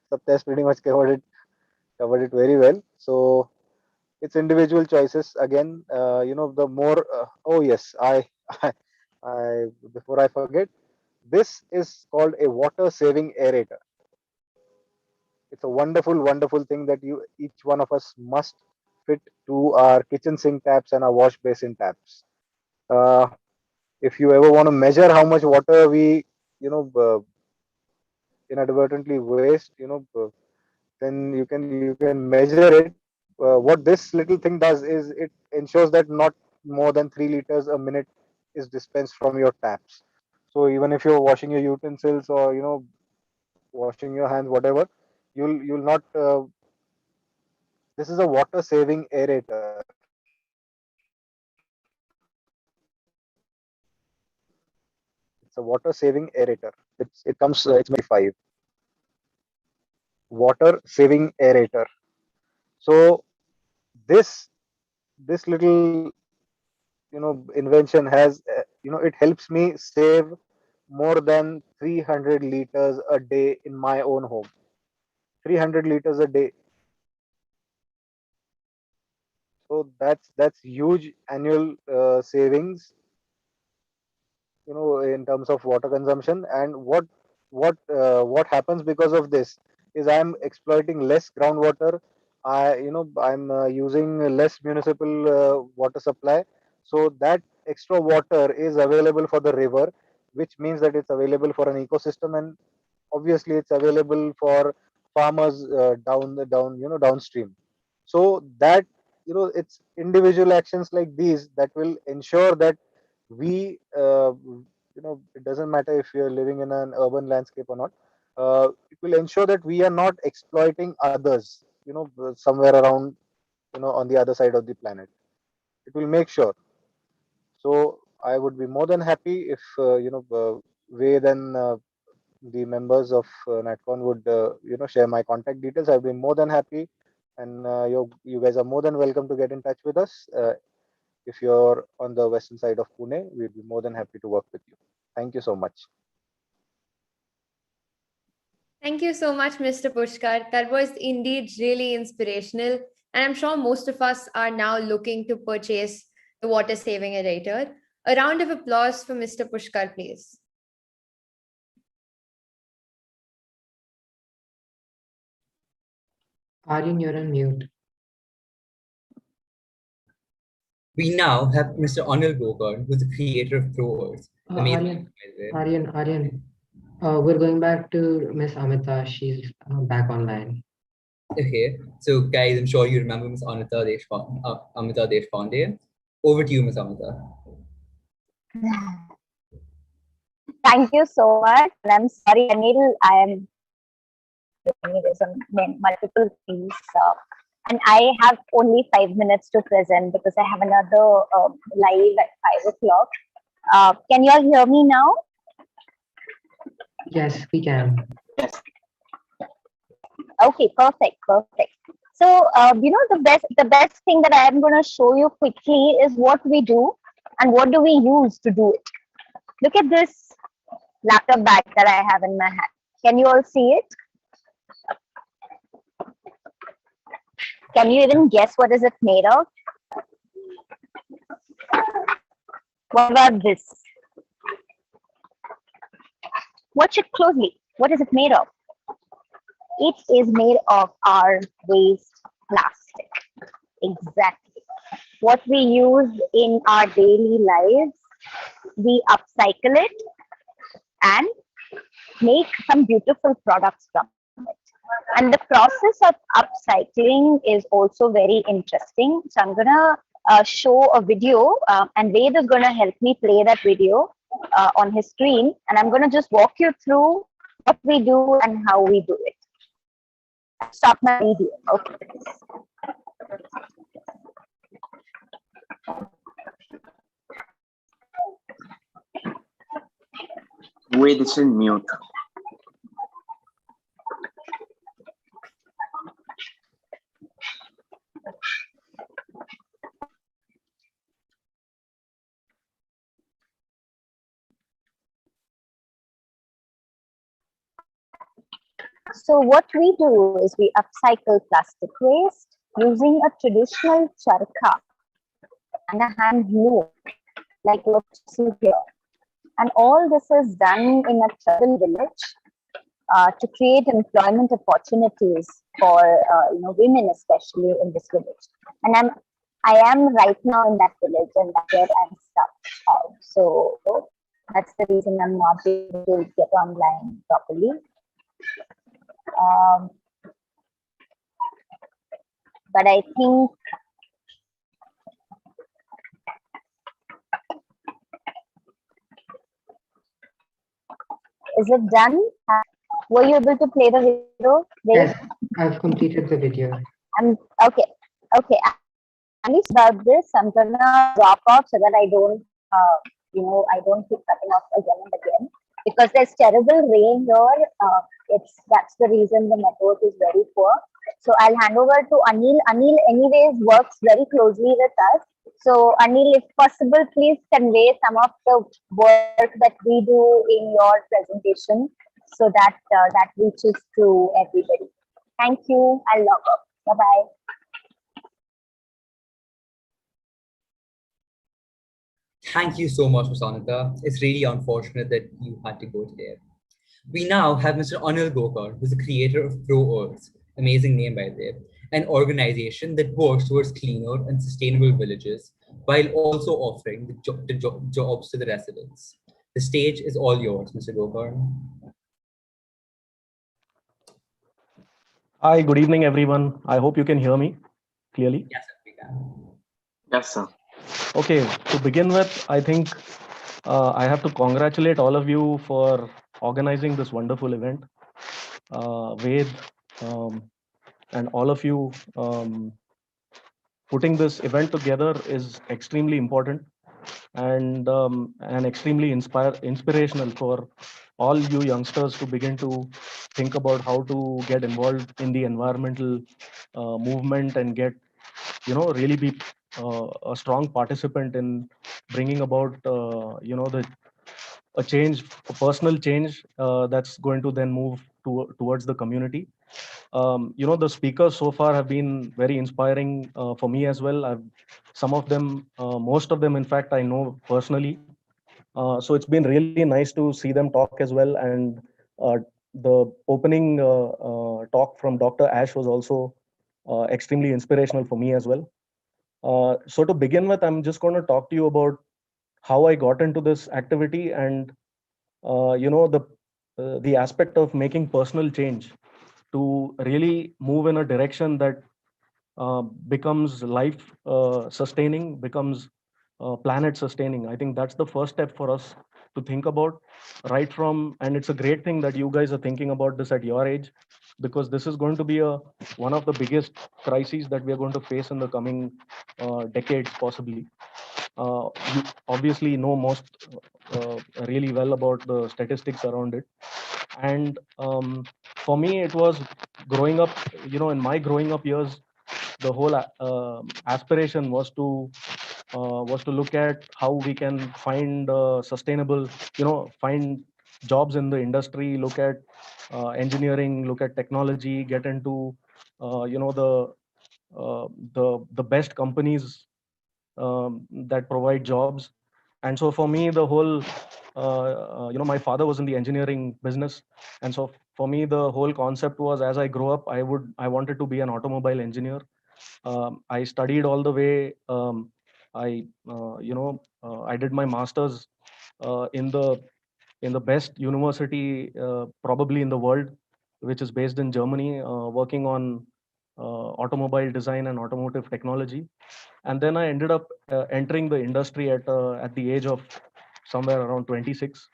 Satya has pretty much covered it very well. So it's individual choices again. The more oh yes, I, I before I forget, this is called a water saving aerator. It's a wonderful thing that each one of us must fit to our kitchen sink taps and our wash basin taps. uh, if you ever want to measure how much water we you know uh, inadvertently waste, then you can measure it. What this little thing does is it ensures that not more than 3 liters a minute is dispensed from your taps. So even if you're washing your utensils or washing your hands, whatever, you'll not. This is a water saving aerator. It's a water saving aerator. It's made 5 water saving aerator. So this this little invention has it helps me save more than 300 liters a day in my own home. 300 liters a day. So that's huge annual savings, in terms of water consumption. And what happens because of this is I'm exploiting less groundwater. I'm using less municipal water supply, so that extra water is available for the river, which means that it's available for an ecosystem, and obviously it's available for farmers downstream. So that it's individual actions like these that will ensure that we it doesn't matter if you're living in an urban landscape or not. It will ensure that we are not exploiting others. somewhere around, on the other side of the planet. It will make sure. So I would be more than happy if, Ved and the members of NatCon would, share my contact details. I'd be more than happy, and you guys are more than welcome to get in touch with us. If you're on the western side of Pune, we'd be more than happy to work with you. Thank you so much. Thank you so much, Mr. Pushkar. That was indeed really inspirational. And I'm sure most of us are now looking to purchase the water saving aerator. A round of applause for Mr. Pushkar, please. Aryan, you're on mute. We now have Mr. Anil Gokar, who's the creator of Throwers. Amazing. Aryan, we're going back to Miss Amita. She's back online. Okay, so guys, I'm sure you remember Miss Amita Deshpande. Over to you, Miss Amita. Thank you so much. And I'm sorry, Anil, I am multiple things. And I have only 5 minutes to present because I have another live at 5 o'clock. Can you all hear me now? Yes, we can. Yes. Okay, perfect. So, the best thing that I am going to show you quickly is what we do and what do we use to do it. Look at this laptop bag that I have in my hand. Can you all see it? Can you even guess what is it made of? What about this? Watch it closely. What is it made of? It is made of our waste plastic. Exactly. What we use in our daily lives, we upcycle it and make some beautiful products from it. And the process of upcycling is also very interesting. So I'm gonna show a video, and Ved is gonna help me play that video on his screen, and I'm gonna just walk you through what we do and how we do it. Stop my video. Okay. Wait, it's in mute. So what we do is we upcycle plastic waste using a traditional charkha and a hand loom, like what you see here. And all this is done in a tribal village to create employment opportunities for women, especially in this village. And I am right now in that village, and that's where I'm stuck. So that's the reason I'm not able to get online properly. But I think is it done? Were you able to play the video? Yes, I've completed the video. Okay. At least about this, I'm gonna drop off so that I don't, I don't keep cutting off again and again because there's terrible rain here. That's the reason the network is very poor. So I'll hand over to Anil. Anil, anyways, works very closely with us. So Anil, if possible, please convey some of the work that we do in your presentation so that that reaches to everybody. Thank you. I'll log off. Bye-bye. Thank you so much, Ms. Anita. It's really unfortunate that you had to go today. We now have Mr. Anil Gokar, who's the creator of Throw Earth, amazing name by the way, an organization that works towards cleaner and sustainable villages while also offering the jobs to the residents. The stage is all yours, Mr. Gokar. Hi, good evening, everyone. I hope you can hear me clearly. Yes, we can. Yes, sir. Okay, to begin with, I think I have to congratulate all of you for organizing this wonderful event. Ved, and all of you putting this event together is extremely important and extremely inspirational for all you youngsters to begin to think about how to get involved in the environmental movement and get, really be a strong participant in bringing about, the a change, a personal change that's going to then move towards the community. The speakers so far have been very inspiring for me as well. Some of them, most of them, in fact, I know personally. So it's been really nice to see them talk as well. And the opening talk from Dr. Ash was also extremely inspirational for me as well. So to begin with, I'm just going to talk to you about how I got into this activity and the aspect of making personal change to really move in a direction that becomes life sustaining, becomes planet sustaining. I think that's the first step for us to think about right from, and it's a great thing that you guys are thinking about this at your age, because this is going to be one of the biggest crises that we are going to face in the coming decades, possibly. You obviously know most really well about the statistics around it. And for me, it was growing up, in my growing up years, the whole aspiration was to look at how we can find sustainable, find jobs in the industry, look at engineering, look at technology, get into the best companies that provide jobs. And so for me, the whole my father was in the engineering business, and so for me the whole concept was, as I grow up, I wanted to be an automobile engineer. I studied all the way. I did my masters in the best university probably in the world, which is based in Germany, working on automobile design and automotive technology. And then I ended up entering the industry at the age of somewhere around 26.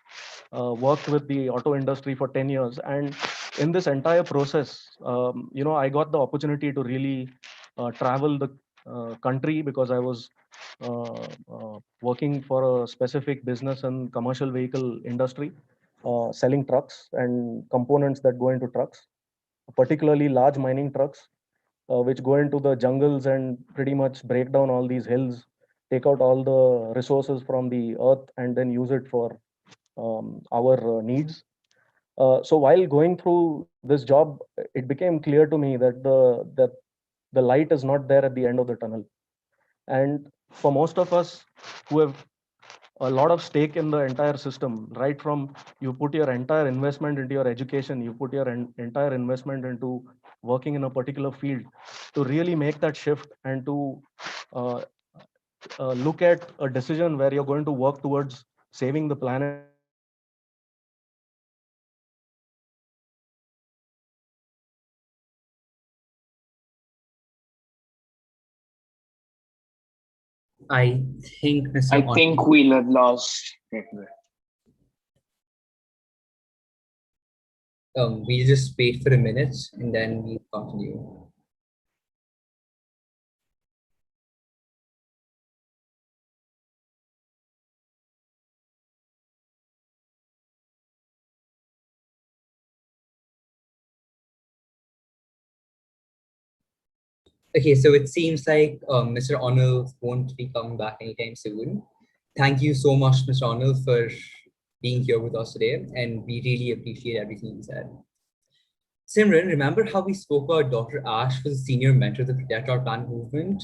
Worked with the auto industry for 10 years, and in this entire process, I got the opportunity to really travel the country, because I was working for a specific business and commercial vehicle industry, selling trucks and components that go into trucks, particularly large mining trucks, which go into the jungles and pretty much break down all these hills, take out all the resources from the earth, and then use it for our needs. So while going through this job, it became clear to me that the light is not there at the end of the tunnel. And for most of us who have a lot of stake in the entire system, right from you put your entire investment into your education, you put your entire investment into working in a particular field, to really make that shift and to uh, look at a decision where you're going to work towards saving the planet and making it sustainable, it takes a lot of courage. I think Mr. I think Onil, we'll have lost. we'll just wait for a minute and then we'll continue. Okay, so it seems like Mr. Onil won't be coming back anytime soon. Thank you so much, Mr. Onil, for being here with us today, and we really appreciate everything you said. Simran, remember how we spoke about Dr. Ash was a senior mentor of the Protect Our Planet movement?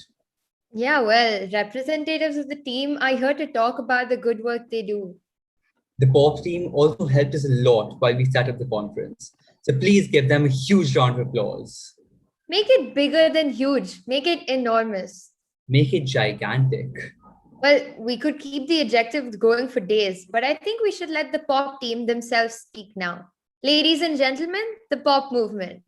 Yeah, well, representatives of the team are here to talk about the good work they do. The POP team also helped us a lot while we set up the conference. So please give them a huge round of applause. Make it bigger than huge, make it enormous. Make it gigantic. Well, we could keep the adjectives going for days, but I think we should let the pop team themselves speak now. Ladies and gentlemen, the pop movement.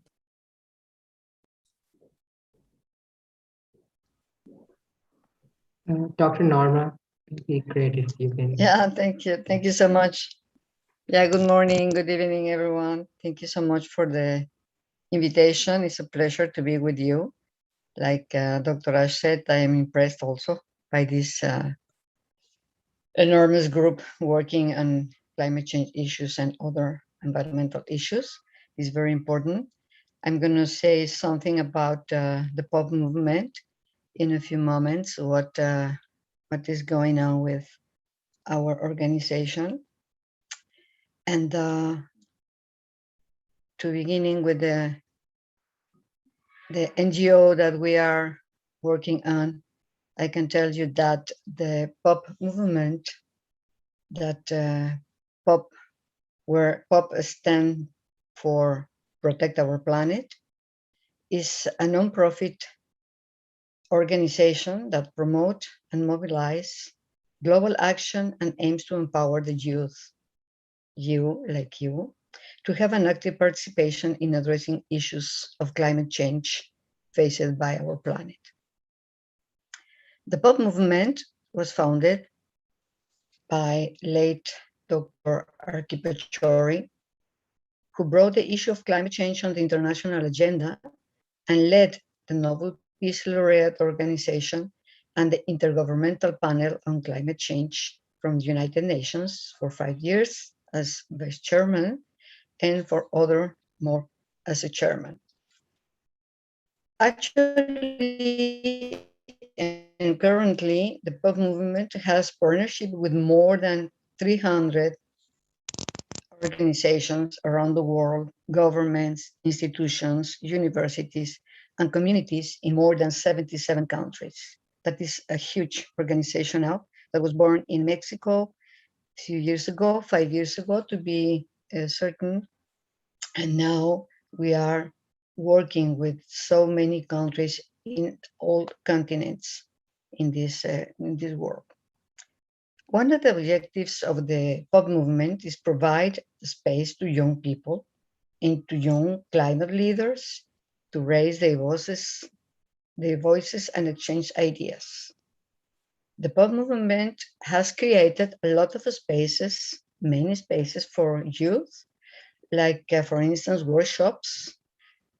Dr. Norma, it'd be great if you can. Yeah, thank you. Thank you so much. Yeah, good morning, good evening, everyone. Thank you so much for the invitation. It's a pleasure to be with you. Like Dr. Ash said, I am impressed also by this enormous group working on climate change issues and other environmental issues. It's very important. I'm going to say something about the pop movement in a few moments, what is going on with our organization. And to beginning with the NGO that we are working on, I can tell you that the pop movement, that pop, where pop stand for Protect Our Planet, is a non-profit organization that promote and mobilize global action and aims to empower the youth, you like you, to have an active participation in addressing issues of climate change faced by our planet. The pop movement was founded by late Dr. Archipechori, who brought the issue of climate change on the international agenda and led the Nobel Peace Laureate Organization and the Intergovernmental Panel on Climate Change from the United Nations for 5 years as vice chairman and for other more as a chairman. Actually, and currently, the pop movement has partnership with more than 300 organizations around the world, governments, institutions, universities, and communities in more than 77 countries. That is a huge organization now that was born in Mexico a few years ago, 5 years ago to be certain. And now we are working with so many countries in all continents in this world. One of the objectives of the pop movement is provide space to young people and to young climate leaders to raise their voices and exchange ideas. The pop movement has created a lot of spaces, many spaces for youth, like for instance, workshops,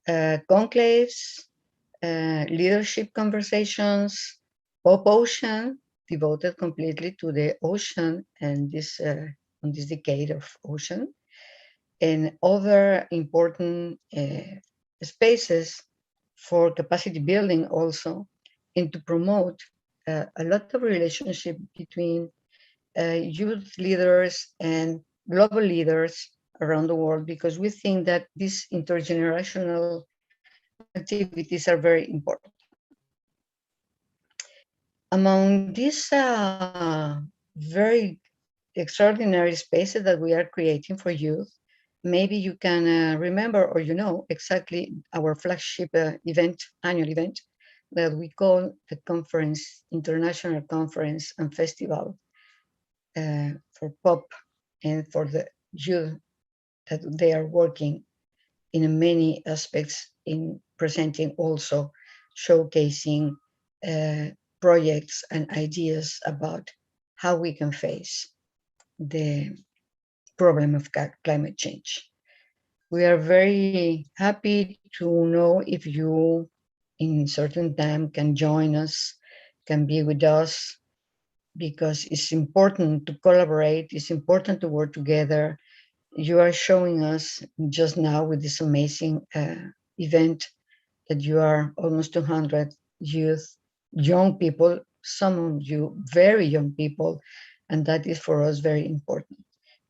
conclaves, leadership conversations, Pop Ocean, devoted completely to the ocean and this on this decade of ocean, and other important spaces for capacity building also, and to promote a lot of relationship between youth leaders and global leaders around the world, because we think that these intergenerational activities are very important. Among these very extraordinary spaces that we are creating for youth, maybe you can remember or you know exactly our flagship annual event that we call the conference, International Conference and Festival for Pop and for the youth, that they are working in many aspects in presenting also, showcasing projects and ideas about how we can face the problem of climate change. We are very happy to know if you in certain time can join us, can be with us, because it's important to collaborate, it's important to work together. You are showing us just now with this amazing event that you are almost 200 youth, young people, some of you very young people, and that is for us very important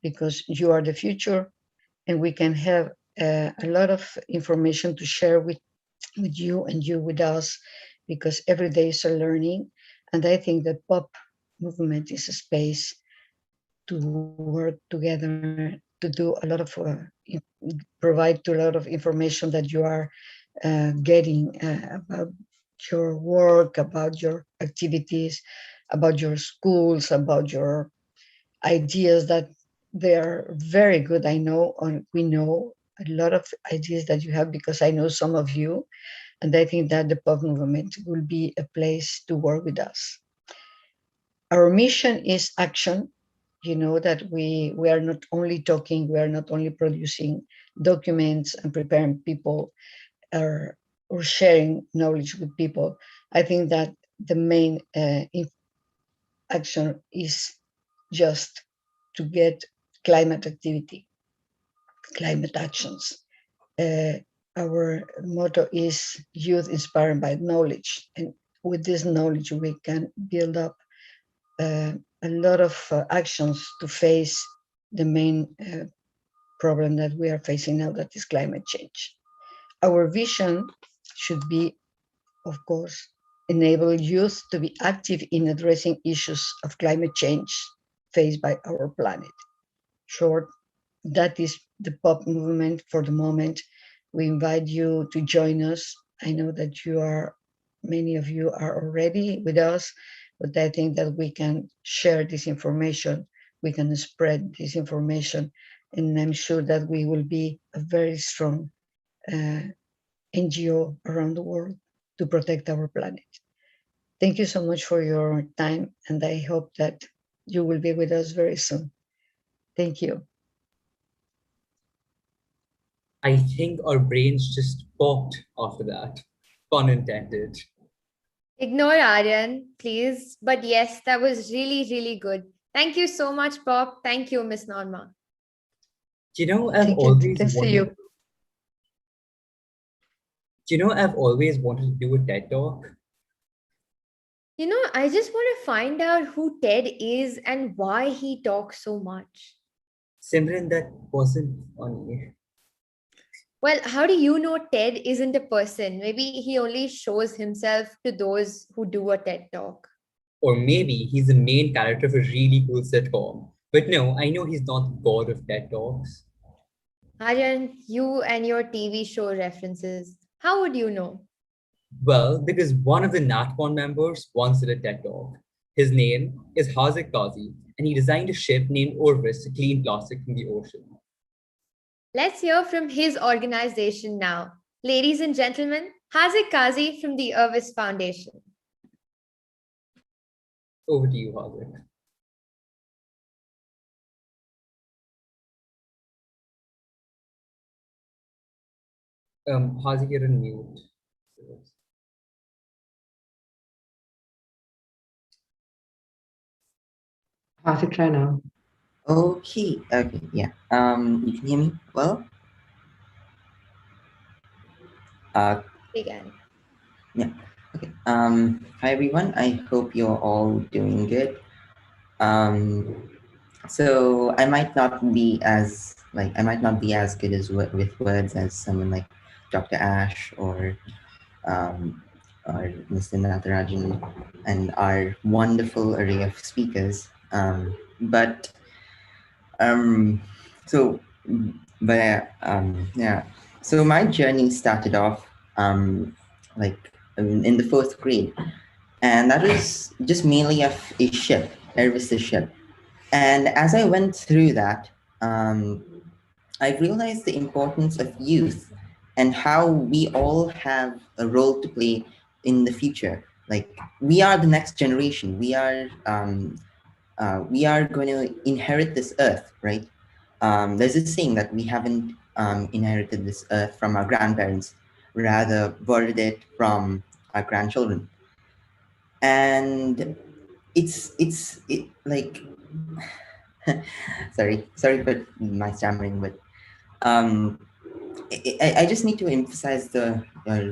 because you are the future and we can have a lot of information to share with you and you with us, because every day is a learning. And I think that pop movement is a space to work together, to do a lot of, provide a lot of information that you are getting about your work, about your activities, about your schools, about your ideas, that they are very good. I know, we know a lot of ideas that you have because I know some of you, and I think that the pop movement will be a place to work with us. Our mission is action, you know that we are not only talking, we are not only producing documents and preparing people or sharing knowledge with people. I think that the main action is just to get climate activity, climate actions. Uh, our motto is youth inspired by knowledge. And with this knowledge, we can build up a lot of actions to face the main problem that we are facing now, that is climate change. Our vision should be, of course, enable youth to be active in addressing issues of climate change faced by our planet. Short, that is the pop movement for the moment. We invite you to join us. I know that many of you are already with us, but I think that we can share this information, we can spread this information, and I'm sure that we will be a very strong NGO around the world to protect our planet. Thank you so much for your time, and I hope that you will be with us very soon. Thank you. I think our brains just popped after that. Pun intended. Ignore Aryan, please. But yes, that was really, really good. Thank you so much, Pop. Thank you, Miss Norma. You know, I've Thank you. always Thanks to wanted. you. You know, I've always wanted to do a TED talk. You know, I just want to find out who Ted is and why he talks so much. Simran, that wasn't funny. Well, how do you know Ted isn't a person? Maybe he only shows himself to those who do a TED talk. Or maybe he's the main character of a really cool sitcom. But no, I know he's not the god of TED talks. Aryan, you and your TV show references. How would you know? Well, because one of the NatCon members once did a TED talk. His name is Hazik Kazi, and he designed a ship named Orvis to clean plastic from the ocean. Let's hear from his organization now. Ladies and gentlemen, Hazik Kazi from the Irvis Foundation. Over to you, Hazik. Hazik, you're on mute. Hasik, try now. Okay, yeah. You can hear me well? Again. Yeah. Okay. Hi everyone. I hope you're all doing good. So I might not be as good as with words as someone like Dr. Ash or Mr. Natharajan and our wonderful array of speakers. But so yeah. So my journey started off in the fourth grade, and that was just mainly of a ship, Ervis ship. And as I went through that, I realized the importance of youth and how we all have a role to play in the future. Like we are the next generation. We are going to inherit this earth, right? There's this saying that we haven't inherited this earth from our grandparents, rather borrowed it from our grandchildren. And it like sorry for my stammering, but um, I just need to emphasize the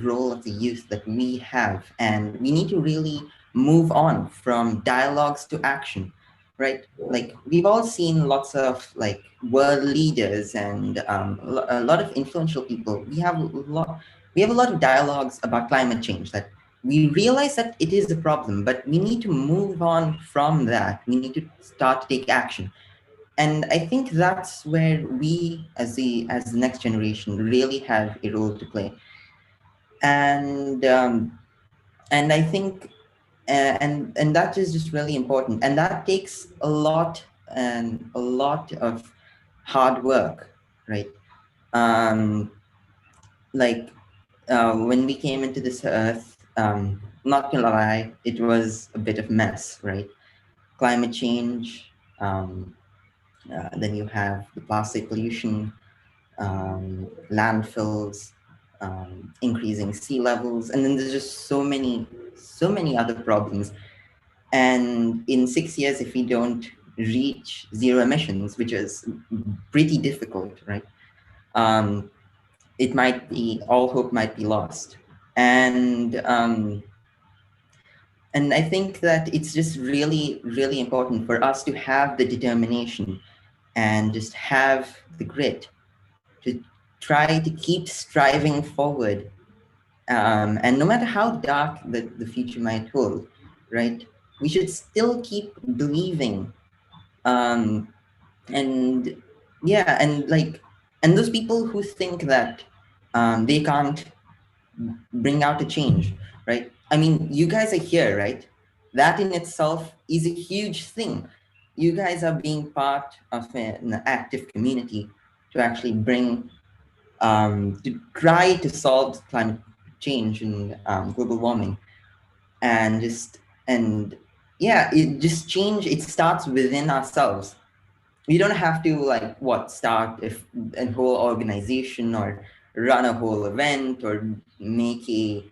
role of the youth that we have, and we need to really move on from dialogues to action, right? Like we've all seen lots of like world leaders and a lot of influential people. We have a lot of dialogues about climate change that we realize that it is a problem, but we need to move on from that. We need to start to take action. And I think that's where we as the next generation really have a role to play. And I think and that is just really important, and that takes a lot of hard work, right? Like when we came into this earth, not gonna lie, it was a bit of mess, right? Climate change, Then you have the plastic pollution, landfills, increasing sea levels, and then there's just so many other problems. And in 6 years, if we don't reach zero emissions, which is pretty difficult, right? Um, it might be, all hope might be lost. And I think that it's just really, really important for us to have the determination and just have the grit to try to keep striving forward. And no matter how dark the future might hold, right? We should still keep believing. Um, and yeah, and those people who think that they can't bring out a change, right? I mean, you guys are here, right? That in itself is a huge thing. You guys are being part of an active community to actually bring, to try to solve climate change and global warming, and and yeah, it just change. It starts within ourselves. We don't have to start if a whole organization or run a whole event or make a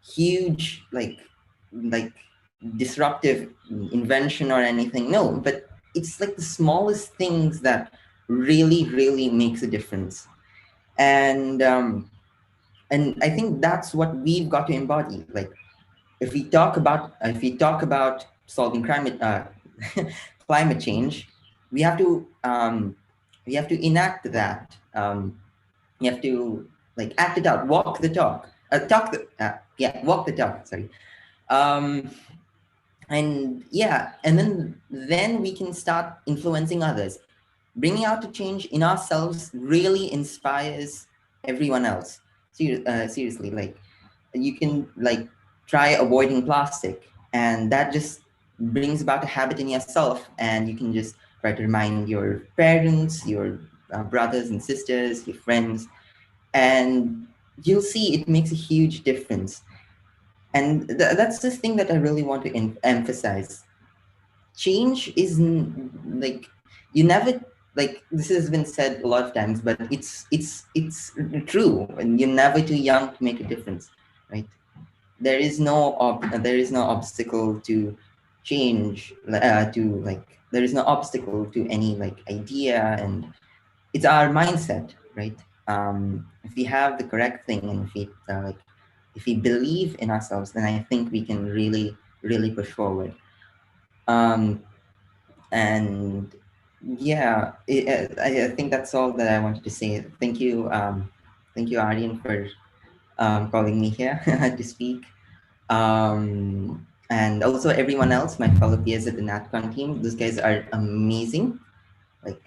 huge like disruptive invention or anything. No, but it's like the smallest things that really really makes a difference. And I think that's what we've got to embody. Like if we talk about solving climate change, we have to enact that. We have to act it out, walk the talk, walk the talk. Sorry, um, and yeah, and then we can start influencing others. Bringing out the change in ourselves really inspires everyone else. Seriously, like you can try avoiding plastic, and that just brings about a habit in yourself, and you can just try to remind your parents, your brothers and sisters, your friends, and you'll see it makes a huge difference. And that's the thing that I really want to emphasize. Change is you never, this has been said a lot of times, but it's true, and you're never too young to make a difference, right? There is no obstacle to change, there is no obstacle to any idea, and it's our mindset, right? If we have the correct thing, and if we believe in ourselves, then I think we can really really push forward. um, and yeah, I think that's all that I wanted to say. Thank you, Aryan, for calling me here to speak. And also everyone else, my fellow peers at the NatCon team. Those guys are amazing, like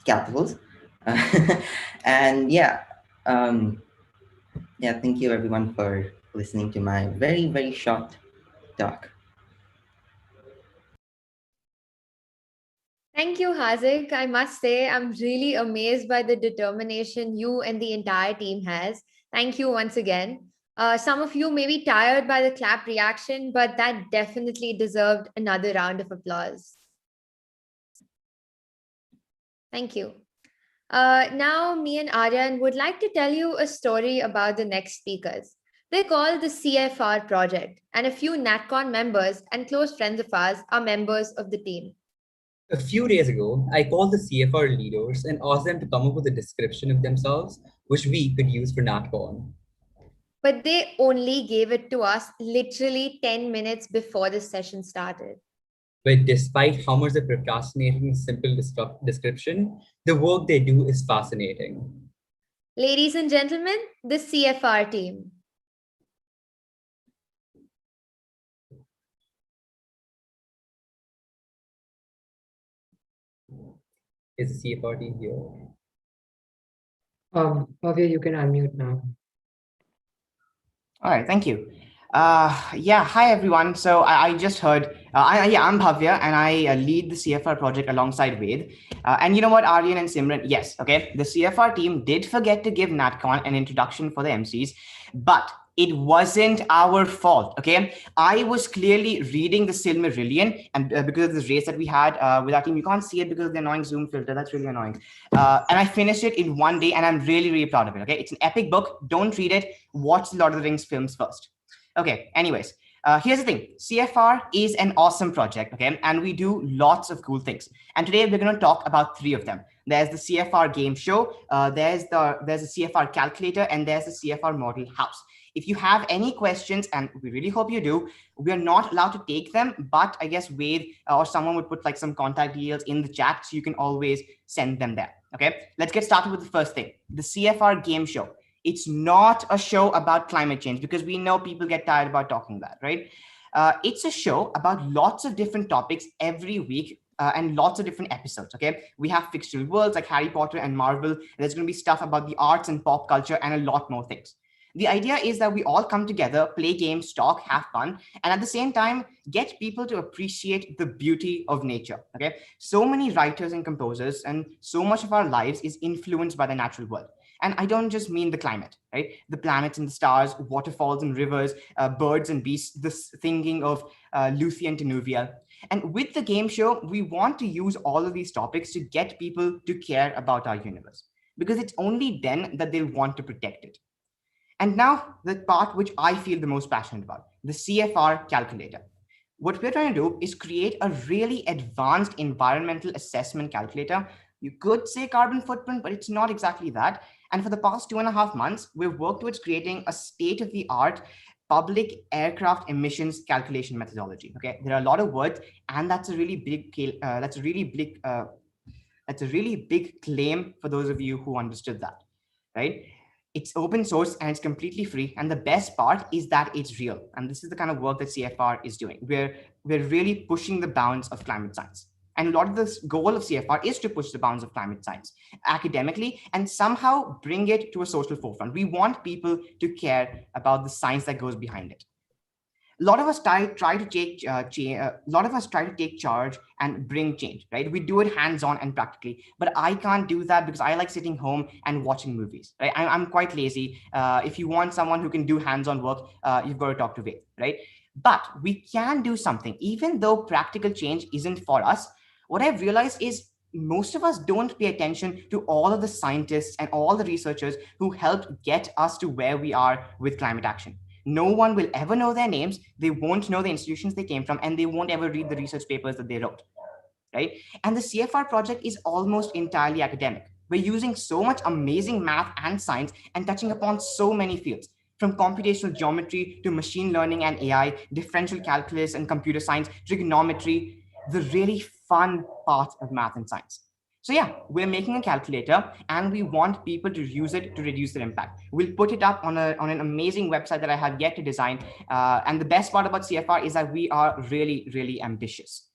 capitals. And yeah, thank you everyone for listening to my very, very short talk. Thank you, Hazik. I must say, I'm really amazed by the determination you and the entire team has. Thank you once again. Some of you may be tired by the clap reaction, but that definitely deserved another round of applause. Thank you. Now, me and Aryan would like to tell you a story about the next speakers. They're called the CFR Project, and a few NatCon members and close friends of ours are members of the team. A few days ago, I called the CFR leaders and asked them to come up with a description of themselves, which we could use for NatCon. But they only gave it to us literally 10 minutes before the session started. But despite how much they're procrastinating a simple description, the work they do is fascinating. Ladies and gentlemen, the CFR team. Is the CFR team here? Bhavya, you can unmute now. All right, thank you. Yeah, hi everyone. So I just heard, I'm Bhavya, and I lead the CFR project alongside Ved. And you know what, Aryan and Simran, yes, okay, the CFR team did forget to give NatCon an introduction for the MCs, but It wasn't our fault, okay? I was clearly reading the Silmarillion, and because of this race that we had with our team, you can't see it because of the annoying Zoom filter. That's really annoying. And I finished it in one day, and I'm really, really proud of it, okay? It's an epic book. Don't read it. Watch the Lord of the Rings films first. Okay, anyways. Here's the thing. CFR is an awesome project, okay? And we do lots of cool things. And today we're going to talk about 3 of them. There's the CFR game show, there's a CFR calculator, and there's the CFR model house. If you have any questions, and we really hope you do, we are not allowed to take them, but I guess Wade or someone would put like some contact details in the chat, so you can always send them there. Okay, let's get started with the first thing, the CFR game show. It's not a show about climate change, because we know people get tired about talking that, right? It's a show about lots of different topics every week, and lots of different episodes. Okay, we have fictional worlds like Harry Potter and Marvel. There's going to be stuff about the arts and pop culture and a lot more things. The idea is that we all come together, play games, talk, have fun, and at the same time, get people to appreciate the beauty of nature. Okay, so many writers and composers, and so much of our lives is influenced by the natural world. And I don't just mean the climate, right? The planets and the stars, waterfalls and rivers, birds and beasts, this thinking of Lucy and Tenuvial. And with the game show, we want to use all of these topics to get people to care about our universe, because it's only then that they'll want to protect it. And now the part which I feel the most passionate about, the CFR calculator. What we're trying to do is create a really advanced environmental assessment calculator. You could say carbon footprint, but it's not exactly that. And for the past 2.5 months, we've worked towards creating a state-of-the-art public aircraft emissions calculation methodology. Okay, there are a lot of words, and that's a really big claim for those of you who understood that, right? It's open source and it's completely free. And the best part is that it's real. And this is the kind of work that CFR is doing. We're really pushing the bounds of climate science. And a lot of this goal of CFR is to push the bounds of climate science academically and somehow bring it to a social forefront. We want people to care about the science that goes behind it. A lot of us try to take charge and bring change, right? We do it hands-on and practically, but I can't do that because I like sitting home and watching movies, right? I'm quite lazy. If you want someone who can do hands-on work, you've got to talk to Ved, right? But we can do something, even though practical change isn't for us. What I've realized is most of us don't pay attention to all of the scientists and all the researchers who helped get us to where we are with climate action. No one will ever know their names. They won't know the institutions they came from, and they won't ever read the research papers that they wrote, right? And the CFR project is almost entirely academic. We're using so much amazing math and science and touching upon so many fields, from computational geometry to machine learning and AI, differential calculus and computer science, trigonometry, the really fun part of math and science. So yeah, we're making a calculator and we want people to use it to reduce their impact. We'll put it up on an amazing website that I have yet to design. And the best part about CFR is that we are really, really ambitious.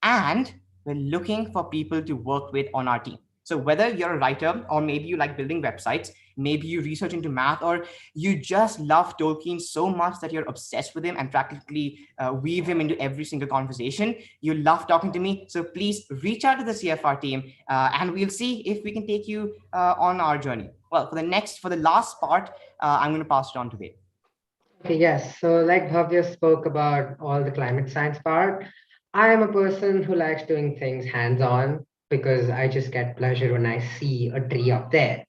And we're looking for people to work with on our team. So whether you're a writer or maybe you like building websites, maybe you research into math, or you just love Tolkien so much that you're obsessed with him and practically weave him into every single conversation, you love talking to me. So please reach out to the CFR team and we'll see if we can take you on our journey. Well, for the last part, I'm going to pass it on to Ved. Okay, yes. So like Bhavya spoke about all the climate science part, I am a person who likes doing things hands-on because I just get pleasure when I see a tree up there.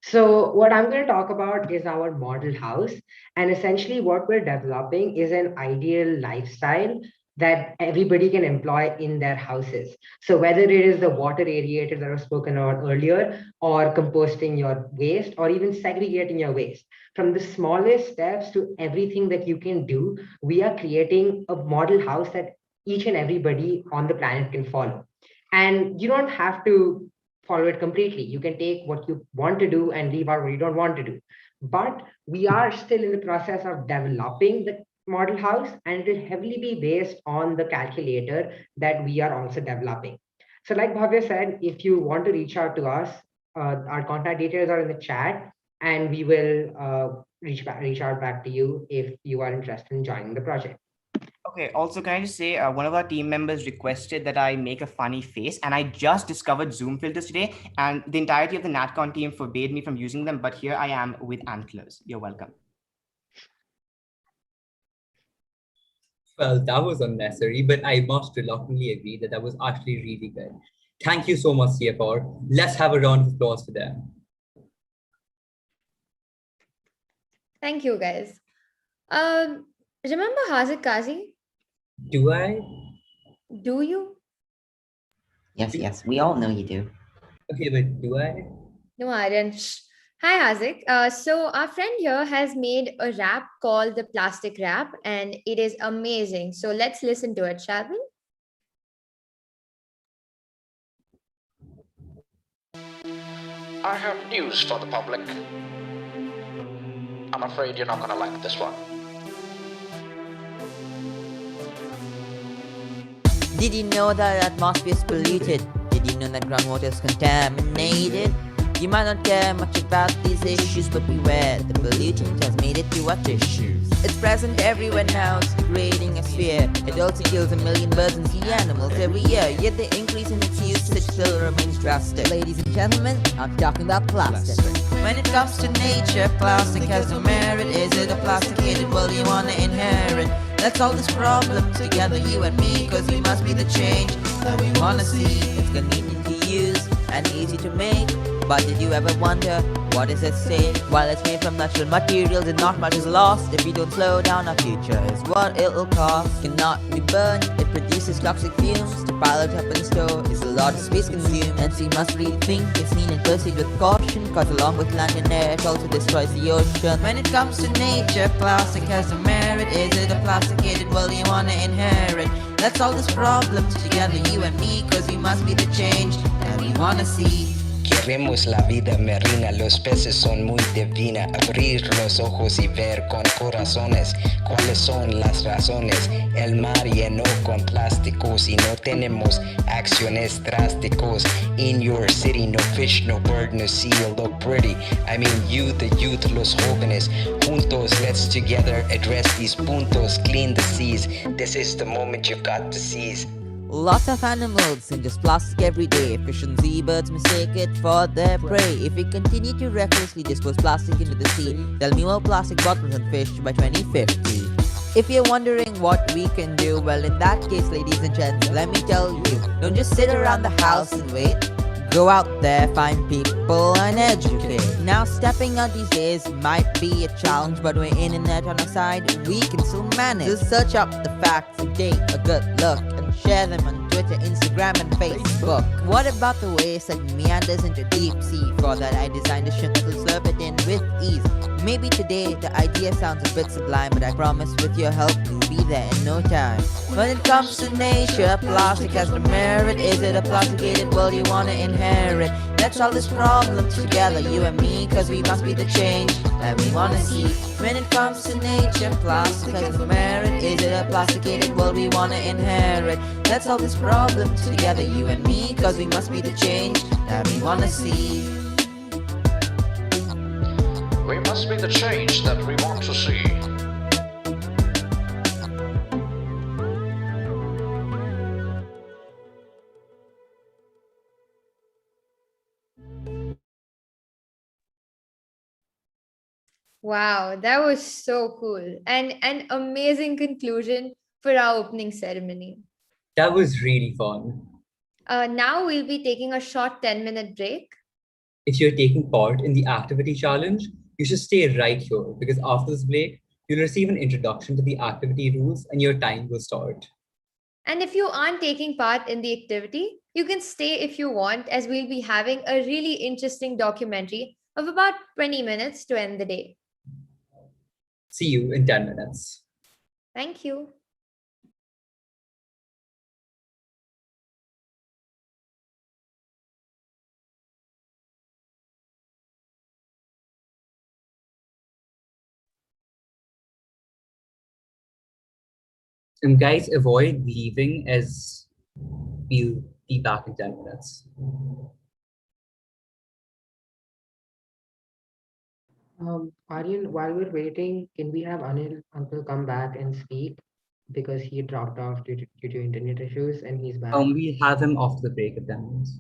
So what I'm going to talk about is our model house. And essentially what we're developing is an ideal lifestyle that everybody can employ in their houses. So whether it is the water aerator that was spoken about earlier, or composting your waste, or even segregating your waste, from the smallest steps to everything that you can do, we are creating a model house that each and everybody on the planet can follow. And you don't have to follow it completely. You can take what you want to do and leave out what you don't want to do. But we are still in the process of developing the model house, and it will heavily be based on the calculator that we are also developing. So like Bhavya said, if you want to reach out to us, our contact details are in the chat, and we will reach out back to you if you are interested in joining the project. Okay, also, can I just say, one of our team members requested that I make a funny face, and I just discovered Zoom filters today, and the entirety of the NatCon team forbade me from using them, but here I am with antlers. You're welcome. Well, that was unnecessary, but I must reluctantly agree that that was actually really good. Thank you so much, CFR. Let's have a round of applause for them. Thank you, guys. Remember Hazik Kazi? Do I? Do you? Yes, we all know you do. Okay, but do I? No, I didn't. Shh. Hi, Hazik. So our friend here has made a rap called the Plastic Rap, and it is amazing. So let's listen to it, shall we? I have news for the public. I'm afraid you're not gonna like this one. Did you know that the atmosphere is polluted? Did you know that groundwater is contaminated? You might not care much about these issues, but beware, the pollutant has made it to our tissues. It's present everywhere now, it's degrading a sphere. It also kills 1 million birds and sea animals every year, yet the increase in its usage still remains drastic. Ladies and gentlemen, I'm talking about plastic. When it comes to nature, plastic has no merit. Is it a plasticated world you wanna inherit? Let's solve this problem together, you and me, cause we must be the change that we wanna see. It's convenient to use and easy to make, but did you ever wonder what is at stake? While it's made from natural materials and not much is lost, if we don't slow down, our future is what it'll cost. Cannot be burned, it produces toxic fumes. To pile it up and store is a lot of space consumed, and so we must rethink its need and proceed with caution, cause along with land and air, it also destroys the ocean. When it comes to nature, plastic has a merit. Is it a plasticated world you wanna inherit? Let's solve this problem together, you and me, cause we must be the change that we wanna see. Queremos la vida marina, los peces son muy divina. Abrir los ojos y ver con corazones cuáles son las razones. El mar lleno con plásticos y no tenemos acciones drásticos. In your city, no fish, no bird, no seal look pretty. I mean you, the youth, los jóvenes. Juntos, let's together address these puntos, clean the seas. This is the moment you've got to seize. Lots of animals ingest plastic every day. Fish and seabirds mistake it for their prey. If we continue to recklessly dispose plastic into the sea, there'll be more plastic bottles and fish by 2050. If you're wondering what we can do, well, in that case, ladies and gents, let me tell you, don't just sit around the house and wait. Go out there, find people and educate. Now stepping out these days might be a challenge, but with internet on our side, we can still manage. Just search up the facts and take a good look and share them on Twitter, Instagram and Facebook. What about the waste that meanders into deep sea? For that I designed a ship that will slurp it in with ease. Maybe today the idea sounds a bit sublime, but I promise with your help we'll be there in no time. When it comes to nature, plastic has no merit. Is it a plasticated world you wanna inherit? Let's solve this problem together, you and me, cause we must be the change that we wanna see. When it comes to nature, plastic has no merit. Is it a plasticated world we wanna inherit? Let's solve this problem together, you and me, cause we must be the change that we wanna see. We must be the change that we want to see. Wow, that was so cool. And an amazing conclusion for our opening ceremony. That was really fun. Now we'll be taking a short 10-minute break. If you're taking part in the activity challenge, you should stay right here because after this break, you'll receive an introduction to the activity rules and your time will start. And if you aren't taking part in the activity, you can stay if you want, as we'll be having a really interesting documentary of about 20 minutes to end the day. See you in 10 minutes. Thank you. And guys, avoid leaving as we'll be back in 10 minutes. Aryan, while we're waiting, can we have Anil uncle come back and speak? Because he dropped off due to internet issues and he's back. We have him after the break at 10 minutes.